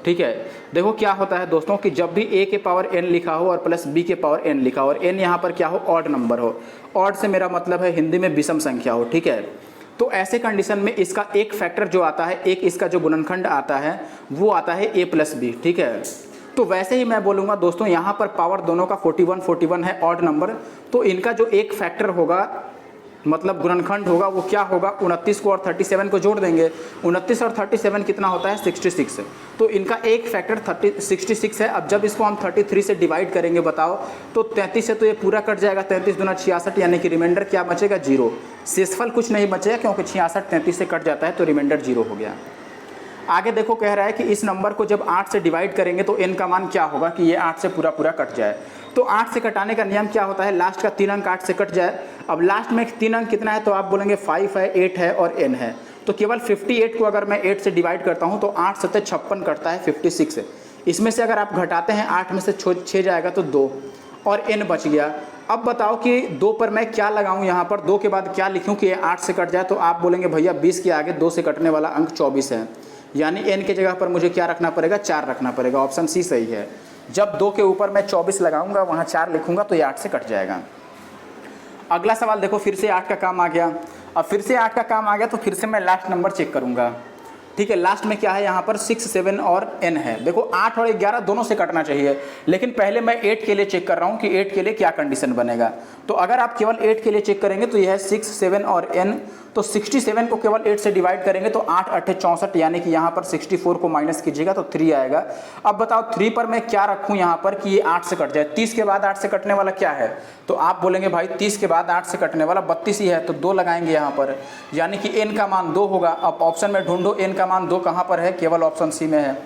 Speaker 1: ठीक है। देखो क्या होता है दोस्तों कि जब भी a के पावर n लिखा हो और प्लस b के पावर n लिखा हो, और n यहाँ पर क्या हो, ऑड नंबर हो। ऑड से मेरा मतलब है हिंदी में विषम संख्या हो, ठीक है। तो ऐसे कंडीशन में इसका एक फैक्टर जो आता है, एक इसका जो गुणनखंड आता है वो आता है a प्लस बी, ठीक है। तो वैसे ही मैं बोलूँगा दोस्तों, यहाँ पर पावर दोनों का 41 41 है, ऑड नंबर, तो इनका जो एक फैक्टर होगा मतलब गुणनखंड होगा वो क्या होगा, 29 को और 37 को जोड़ देंगे। 29 और 37 कितना होता है 66। तो इनका एक फैक्टर 66 है। अब जब इसको हम 33 से डिवाइड करेंगे बताओ, तो 33 से तो ये पूरा कट जाएगा, 33 दूना 66, यानी कि रिमाइंडर क्या बचेगा 0। शेषफल कुछ नहीं बचेगा क्योंकि 66 33 से कट जाता है, तो रिमाइंडर 0 हो गया। आगे देखो कह रहा है कि इस नंबर को जब 8 से डिवाइड करेंगे तो n का मान क्या होगा कि ये 8 से पूरा पूरा कट जाए। तो 8 से कटाने का नियम क्या होता है, लास्ट का 3 अंक 8 से कट जाए। अब लास्ट में 3 अंक कितना है, तो आप बोलेंगे 5 है, 8 है और n है। तो केवल 58 को अगर मैं 8 से डिवाइड करता हूँ तो 8 सत्ते 56 कटता है 56। इसमें से अगर आप घटाते हैं 8 में से 6 जाएगा तो 2 और n बच गया। अब बताओ कि 2 पर मैं क्या लगाऊं, यहाँ पर 2 के बाद क्या लिखूं कि ये 8 से कट जाए। तो आप बोलेंगे भैया 20 के आगे 2 से कटने वाला अंक 24 है, यानी n के जगह पर मुझे क्या रखना पड़ेगा, 4 रखना पड़ेगा। ऑप्शन सी सही है। जब 2 के ऊपर मैं 24 लगाऊंगा वहाँ 4 लिखूंगा तो ये 8 से कट जाएगा। अगला सवाल देखो, फिर से 8 का काम आ गया। अब फिर से 8 का काम आ गया तो फिर से मैं लास्ट नंबर चेक करूंगा। ठीक है, लास्ट में क्या है यहाँ पर 6, 7 और n है। देखो 8 और 11 दोनों से कटना चाहिए, लेकिन पहले मैं 8 के लिए चेक कर रहा हूँ कि 8 के लिए क्या कंडीशन बनेगा। तो अगर आप केवल 8 के लिए चेक करेंगे तो यह है 6, 7 और n। तो 67 को केवल 8 से डिवाइड करेंगे तो 8 8 64, यानी कि यहाँ पर 64 को माइनस कीजिएगा तो 3 आएगा। अब बताओ 3 पर मैं क्या रखूँ यहाँ पर कि ये 8 से कट जाए। 30 के बाद 8 से कटने वाला क्या है, तो आप बोलेंगे भाई 30 के बाद 8 से कटने वाला 32 ही है, तो 2 लगाएंगे यहाँ पर, यानी कि n का मान 2 होगा। अब ऑप्शन में ढूंढो n का मान 2 कहाँ पर है, केवल ऑप्शन सी में है।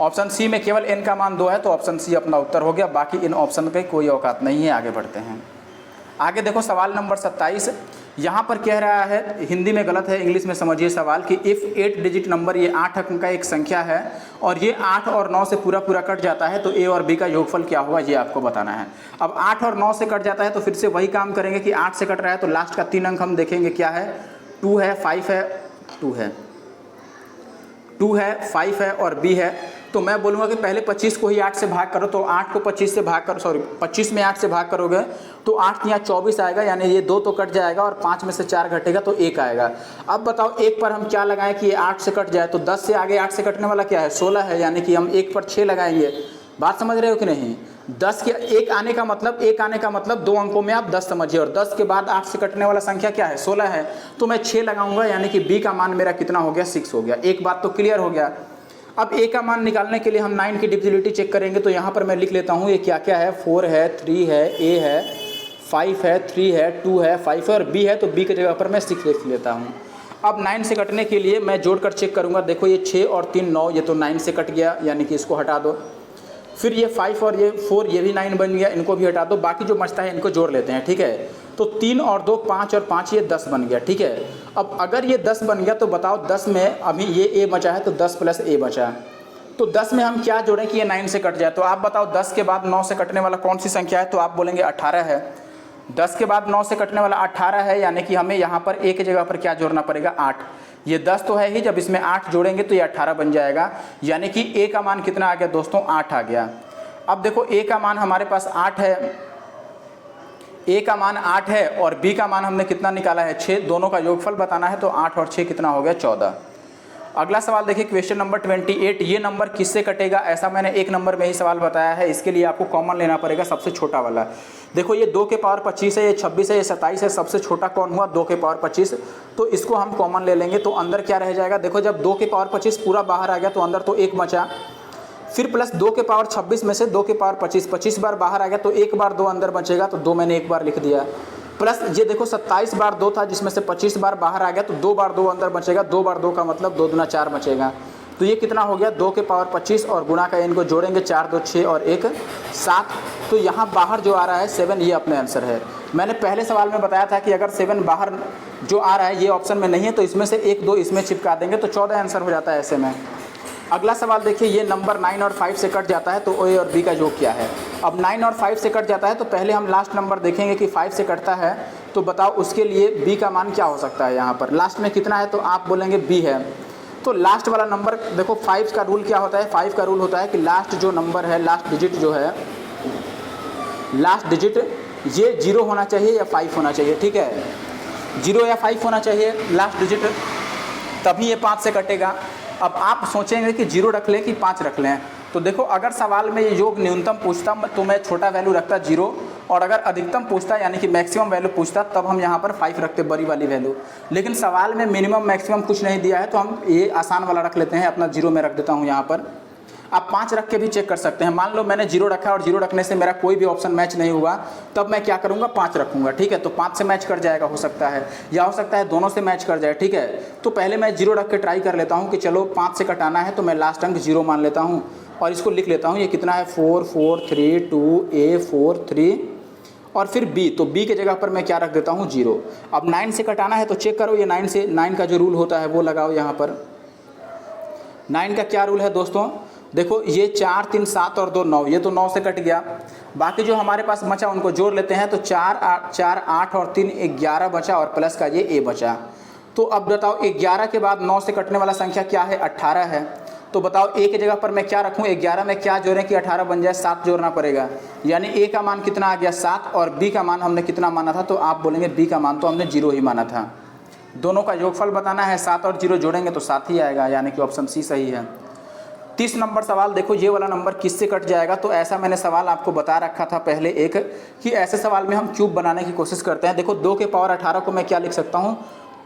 Speaker 1: ऑप्शन सी में केवल n का मान 2 है, तो ऑप्शन सी अपना उत्तर हो गया। बाकी इन ऑप्शन पे कोई औकात नहीं है। आगे बढ़ते हैं। आगे देखो सवाल नंबर 27। यहाँ पर कह रहा है, हिंदी में गलत है, इंग्लिश में समझिए सवाल कि इफ़ 8 डिजिट नंबर, ये 8 अंक का एक संख्या है और ये 8 और 9 से पूरा पूरा कट जाता है, तो a और b का योगफल क्या होगा ये आपको बताना है। अब 8 और 9 से कट जाता है तो फिर से वही काम करेंगे कि 8 से कट रहा है तो लास्ट का 3 अंक हम देखेंगे क्या है, 2 है, 5 है, 2 है, 2 है, 5 है और b है। तो मैं बोलूँगा कि पहले 25 को ही 8 से भाग करो, तो 8 को 25 से भाग करो, सॉरी 25 में 8 से भाग करोगे तो 8 यहाँ 24 आएगा, यानी ये 2 तो कट जाएगा और 5 में से 4 घटेगा तो 1 आएगा। अब बताओ 1 पर हम क्या लगाएं कि ये 8 से कट जाए, तो 10 से आगे 8 से कटने वाला क्या है, 16 है, यानी कि हम 1 पर 6 लगाएंगे। बात समझ रहे हो कि नहीं। 10 के 1 आने का मतलब, 1 आने का मतलब 2 अंकों में आप 10 समझिए, और 10 के बाद 8 से कटने वाला संख्या क्या है, 16 है, तो मैं 6 लगाऊंगा, यानी कि b का मान मेरा कितना हो गया, 6 हो गया। एक बात तो क्लियर हो गया। अब a का मान निकालने के लिए हम 9 की डिविजिबिलिटी चेक करेंगे, तो यहाँ पर मैं लिख लेता हूँ ये क्या क्या है, 4 है, 3 है, a है, 5 है, 3 है, 2 है, 5 है और b है, तो b की जगह पर मैं 6 लिख लेता हूँ। अब 9 से कटने के लिए मैं जोड़कर चेक करूँगा। देखो ये 6 और 3 9, ये तो 9 से कट गया, यानी कि इसको हटा दो। फिर ये 5 और ये 4, ये भी 9 बन गया, इनको भी हटा दो। बाकी जो बचता है इनको जोड़ लेते हैं, ठीक है। तो 3 और 2 5 और 5 ये 10 बन गया, ठीक है। अब अगर ये 10 बन गया तो बताओ 10 में अभी ये a बचा है, तो 10 प्लस a बचा। तो 10 में हम क्या जोड़ें कि ये 9 से कट जाए, तो आप बताओ 10 के बाद 9 से कटने वाला कौन सी संख्या है, तो आप बोलेंगे 18 है। 10 के बाद 9 से कटने वाला 18 है, यानी कि हमें यहाँ पर a की जगह पर क्या जोड़ना पड़ेगा, 8। ये 10 तो है ही, जब इसमें 8 जोड़ेंगे तो ये 18 बन जाएगा, यानी कि a का मान कितना आ गया दोस्तों, 8 आ गया। अब देखो a का मान हमारे पास 8 है, a का मान 8 है और b का मान हमने कितना निकाला है, 6। दोनों का योगफल बताना है, तो 8 और 6 कितना हो गया, 14। अगला सवाल देखिए, क्वेश्चन नंबर 28। ये नंबर किससे कटेगा, ऐसा मैंने एक नंबर में ही सवाल बताया है। इसके लिए आपको कॉमन लेना पड़ेगा, सबसे छोटा वाला। देखो ये 2 के पावर 25 है, ये 26 है, ये 27 है, सबसे छोटा कौन हुआ, 2 के पावर 25। तो इसको हम कॉमन ले लेंगे, तो अंदर क्या रह जाएगा, देखो जब 2 के पावर 25 पूरा बाहर आ गया तो अंदर तो 1 बचा, फिर प्लस 2 के पावर 26 में से 2 के पावर 25, 25 बार बाहर आ गया तो 1 बार 2 अंदर बचेगा, तो 2 मैंने 1 बार लिख दिया। प्लस ये देखो 27 बार 2 था, जिसमें से 25 बार बाहर आ गया, तो 2 बार 2 अंदर बचेगा। 2 बार 2 का मतलब 2 दूना 4 बचेगा। तो ये कितना हो गया, 2 के पावर 25 और गुणा का इनको जोड़ेंगे, 4 2 6 और 1 7। तो यहाँ बाहर जो आ रहा है 7, ये अपने आंसर है। मैंने पहले सवाल में बताया था कि अगर 7 बाहर जो आ रहा है ये ऑप्शन में नहीं है, तो इसमें से 1 2 इसमें चिपका देंगे, तो 14 आंसर हो जाता है ऐसे में। अगला सवाल देखिए, ये नंबर 9 और 5 से कट जाता है, तो a और b का योग क्या है। अब 9 और 5 से कट जाता है तो पहले हम लास्ट नंबर देखेंगे कि 5 से कटता है, तो बताओ उसके लिए b का मान क्या हो सकता है। यहाँ पर लास्ट में कितना है, तो आप बोलेंगे b है। तो लास्ट वाला नंबर देखो, 5 का रूल क्या होता है, 5 का रूल होता है कि लास्ट जो नंबर है, लास्ट डिजिट जो है, लास्ट डिजिट ये 0 होना चाहिए या 5 होना चाहिए, ठीक है। 0 या 5 होना चाहिए लास्ट डिजिट, तभी ये 5 से कटेगा। अब आप सोचेंगे कि 0 रख लें कि 5 रख लें, तो देखो अगर सवाल में ये योग न्यूनतम पूछता तो मैं छोटा वैल्यू रखता 0 और अगर अधिकतम पूछता यानी कि मैक्सिमम वैल्यू पूछता तब हम यहाँ पर 5 रखते, बड़ी वाली वैल्यू। लेकिन सवाल में मिनिमम मैक्सिमम कुछ नहीं दिया है तो हम ये आसान वाला रख लेते हैं, अपना 0 में रख देता हूँ यहाँ पर। आप 5 रख के भी चेक कर सकते हैं। मान लो मैंने 0 रखा और 0 रखने से मेरा कोई भी ऑप्शन मैच नहीं हुआ, तब मैं क्या करूँगा, 5 रखूँगा। ठीक है, तो 5 से मैच कर जाएगा, हो सकता है, या हो सकता है दोनों से मैच कर जाए। ठीक है, तो पहले मैं 0 रख के ट्राई कर लेता हूँ कि चलो 5 से कटाना है, तो मैं लास्ट अंक 0 मान लेता हूँ और इसको लिख लेता हूँ। ये कितना है, 4 4 3 2 A 4 3 और फिर B, तो B के जगह पर मैं क्या रख देता हूँ, 0। अब 9 से कटाना है तो चेक करो, ये 9 से, 9 का जो रूल होता है वो लगाओ यहाँ पर। 9 का क्या रूल है दोस्तों, देखो ये 4 3 7 और 2 9, ये तो 9 से कट गया। बाकी जो हमारे पास बचा उनको जोड़ लेते हैं, तो 4 8 और 3 11 बचा और प्लस का ये A बचा। तो अब बताओ 11 के बाद 9 से कटने वाला संख्या क्या है, 18 है। तो बताओ A के जगह पर मैं क्या रखूँ, 11 में क्या जोड़ें कि 18 बन जाए, 7 जोड़ना पड़ेगा। यानी A का मान कितना आ गया, 7, और B का मान हमने कितना माना था, तो आप बोलेंगे B का मान तो हमने 0 ही माना था। दोनों का योगफल बताना है, 7 और 0 जोड़ेंगे तो 7 ही आएगा, यानी कि ऑप्शन C सही है। 30 नंबर सवाल देखो, ये वाला नंबर किससे कट जाएगा। तो ऐसा मैंने सवाल आपको बता रखा था पहले एक, कि ऐसे सवाल में हम क्यूब बनाने की कोशिश करते हैं। देखो 2 के पावर 18 को मैं क्या लिख सकता हूँ,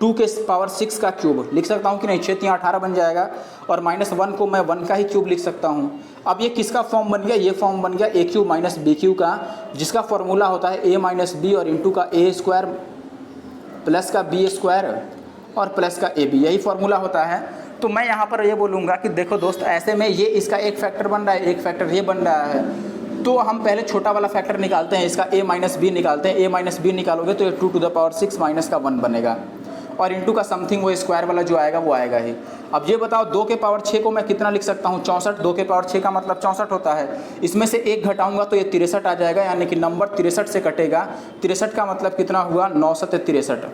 Speaker 1: 2 के पावर 6 का क्यूब लिख सकता हूँ कि नहीं, 6 3 18 बन जाएगा। और -1 को मैं 1 का ही क्यूब लिख सकता हूँ। अब ये किसका फॉर्म बन गया, ये फॉर्म बन गया a³ - b³ का, जिसका फॉर्मूला होता है a - b और इंटू का a² प्लस का b² और प्लस का ab, यही फॉर्मूला होता है। तो मैं यहाँ पर ये बोलूँगा कि देखो दोस्त, ऐसे में ये इसका एक फैक्टर बन रहा है, एक फैक्टर ये बन रहा है। तो हम पहले छोटा वाला फैक्टर निकालते हैं, इसका a - b निकालते हैं। a - b निकालोगे तो ये 2 to the power 6 माइनस का 1 बनेगा, और इंटू का समथिंग वो स्क्वायर वाला जो आएगा वो आएगा ही। अब ये बताओ 2 के पावर 6 को मैं कितना लिख सकता हूँ, 64। 2 के पावर 6 का मतलब 64 होता है। इसमें से 1 घटाऊंगा तो ये 63 आ जाएगा, यानी कि नंबर 63 से कटेगा। 63 का मतलब कितना हुआ, 9 7 63।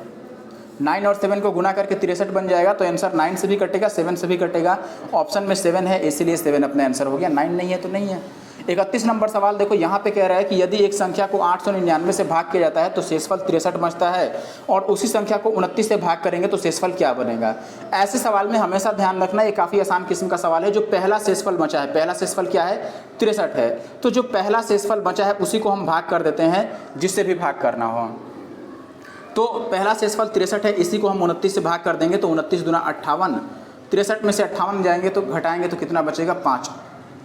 Speaker 1: 9 और 7 को गुना करके 63 बन जाएगा। तो आंसर 9 से भी कटेगा, 7 से भी कटेगा। ऑप्शन में 7 है, इसीलिए 7 अपना आंसर हो गया। 9 नहीं है तो नहीं है। 31 नंबर सवाल देखो, यहाँ पे कह रहा है कि यदि एक संख्या को 899 से भाग किया जाता है तो शेषफल 63 बचता है, और उसी संख्या को 29 से भाग करेंगे तो शेषफल क्या बनेगा। ऐसे सवाल में हमेशा ध्यान रखना, ये काफ़ी आसान किस्म का सवाल है। जो पहला शेषफल बचा है, पहला शेषफल क्या है, 63 है। तो जो पहला शेषफल बचा है उसी को हम भाग कर देते हैं, जिससे भी भाग करना हो। तो पहला शेषफल 63 है, इसी को हम 29 से भाग कर देंगे तो 29 दूना 58। 63 में से 58 जाएंगे तो घटाएंगे तो कितना बचेगा, 5,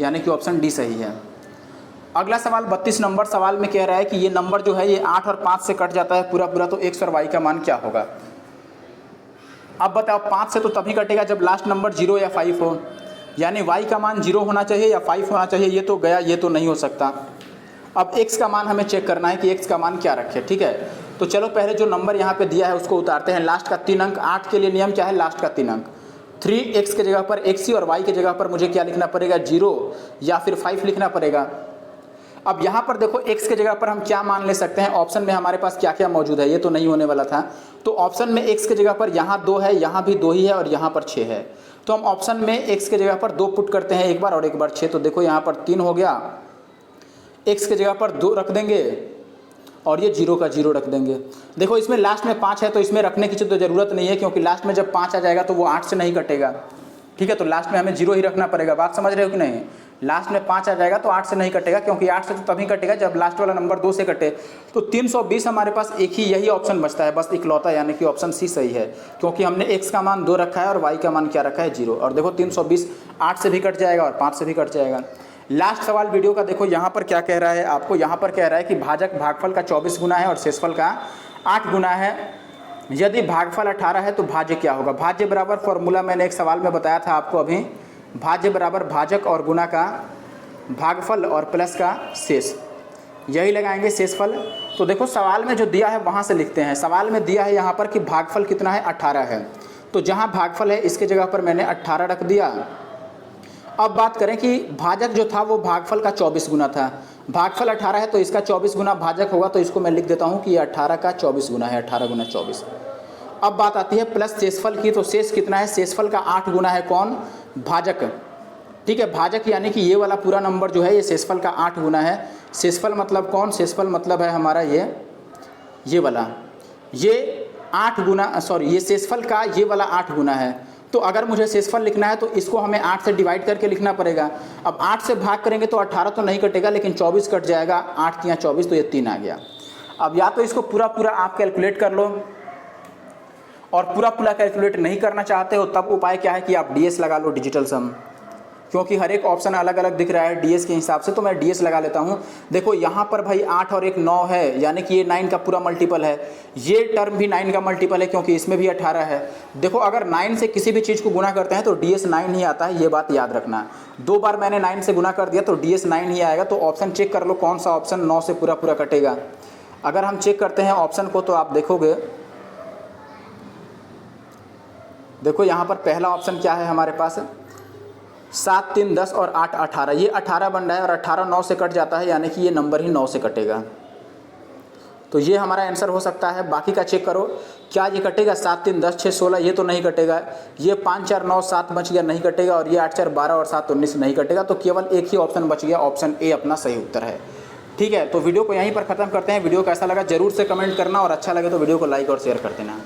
Speaker 1: यानी कि ऑप्शन डी सही है। अगला सवाल 32 नंबर सवाल में कह रहा है कि ये नंबर जो है ये 8 और 5 से कट जाता है पूरा पूरा, तो x और y का मान क्या होगा। अब बताओ 5 से तो तभी कटेगा जब लास्ट नंबर 0 या 5 हो, यानी y का मान 0 होना चाहिए या 5 होना चाहिए। ये तो गया, ये तो नहीं हो सकता। अब x का मान हमें चेक करना है कि x का मान क्या रखे। ठीक है, तो चलो पहले जो नंबर यहाँ पे दिया है उसको उतारते हैं। लास्ट का 3 अंक, 8 के लिए नियम क्या है, लास्ट का 3 अंक। 3x के जगह पर x ही, और y के जगह पर मुझे क्या लिखना पड़ेगा, 0 या फिर 5 लिखना पड़ेगा। अब यहाँ पर देखो x के जगह पर हम क्या मान ले सकते हैं, ऑप्शन में हमारे पास क्या क्या मौजूद है, ये तो नहीं होने वाला था। तो ऑप्शन में x के जगह पर यहाँ 2 है, यहाँ भी 2 ही है, और यहाँ पर 6 है। तो हम ऑप्शन में x के जगह पर 2 पुट करते हैं, एक बार और एक बार 6। तो देखो यहाँ पर 3 हो गया, x के जगह पर 2 रख देंगे और ये 0 का 0 रख देंगे। देखो इसमें लास्ट में 5 है तो इसमें रखने की तो ज़रूरत नहीं है, क्योंकि लास्ट में जब 5 आ जाएगा तो वो 8 से नहीं कटेगा। ठीक है, तो लास्ट में हमें 0 ही रखना पड़ेगा। बात समझ रहे हो कि नहीं, लास्ट में 5 आ जाएगा तो 8 से नहीं कटेगा, क्योंकि 8 से तो तभी कटेगा जब लास्ट वाला नंबर 2 से कटे। तो 320 हमारे पास एक ही यही ऑप्शन बचता है, बस इकलौता, यानी कि ऑप्शन सी सही है, क्योंकि हमने x का मान 2 रखा है और y का मान क्या रखा है, 0। और देखो 320 8 से भी कट जाएगा और 5 से भी कट जाएगा। लास्ट सवाल वीडियो का देखो, यहाँ पर क्या कह रहा है आपको, यहाँ पर कह रहा है कि भाजक भागफल का 24 गुना है और शेषफल का 8 गुना है। यदि भागफल 18 है तो भाज्य क्या होगा। भाज्य बराबर फॉर्मूला मैंने एक सवाल में बताया था आपको अभी, भाज्य बराबर भाजक और गुना का भागफल और प्लस का शेष, यही लगाएंगे शेषफल। तो देखो सवाल में जो दिया है वहाँ से लिखते हैं। सवाल में दिया है यहाँ पर कि भागफल कितना है, 18 है। तो जहाँ भागफल है इसके जगह पर मैंने 18 रख दिया। अब बात करें कि भाजक जो था वो भागफल का 24 गुना था। भागफल 18 है तो इसका 24 गुना भाजक होगा, तो इसको मैं लिख देता हूँ कि ये 18 का 24 गुना है, 18 गुना 24। अब बात आती है प्लस शेषफल की, तो शेष कितना है, शेषफल का 8 गुना है कौन, भाजक। ठीक है, भाजक यानी कि ये वाला पूरा नंबर जो है ये शेषफल का 8 गुना है। शेषफल मतलब कौन, शेषफल मतलब है हमारा ये वाला, ये 8 गुना, सॉरी ये शेषफल का ये वाला 8 गुना है। तो अगर मुझे शेषफल लिखना है तो इसको हमें 8 से डिवाइड करके लिखना पड़ेगा। अब 8 से भाग करेंगे तो 18 तो नहीं कटेगा, लेकिन 24 कट जाएगा। 8 या 24 तो ये 3 आ गया। अब या तो इसको पूरा पूरा आप कैलकुलेट कर लो, और पूरा पूरा कैलकुलेट नहीं करना चाहते हो तब उपाय क्या है कि आप डीएस लगा लो, डिजिटल सम, क्योंकि हर एक ऑप्शन अलग अलग दिख रहा है डीएस के हिसाब से। तो मैं डीएस लगा लेता हूँ। देखो यहाँ पर भाई 8 और 1 9 है, यानी कि ये 9 का पूरा मल्टीपल है। ये टर्म भी 9 का मल्टीपल है, क्योंकि इसमें भी 18 है। देखो अगर 9 से किसी भी चीज़ को गुना करते हैं तो डीएस 9 ही आता है, ये बात याद रखना। 2 बार मैंने 9 से गुना कर दिया तो डीएस 9 ही आएगा। तो ऑप्शन चेक कर लो कौन सा ऑप्शन 9 से पूरा पूरा कटेगा। अगर हम चेक करते हैं ऑप्शन को तो आप देखोगे, देखो यहाँ पर पहला ऑप्शन क्या है हमारे पास, 7 3 10 और 8 18। ये 18 बन रहा है और 18 9 से कट जाता है, यानी कि ये नंबर ही 9 से कटेगा। तो ये हमारा आंसर हो सकता है। बाकी का चेक करो, क्या ये कटेगा? 7 3 10 6 16 ये तो नहीं कटेगा। ये 5 4 9 7 बच गया, नहीं कटेगा। और ये 8 4 12 और 7 19 नहीं कटेगा। तो केवल एक ही ऑप्शन बच गया, ऑप्शन ए अपना सही उत्तर है। ठीक है, तो वीडियो को यहीं पर ख़त्म करते हैं। वीडियो कैसा लगा जरूर से कमेंट करना, और अच्छा लगे तो वीडियो को लाइक और शेयर कर देना।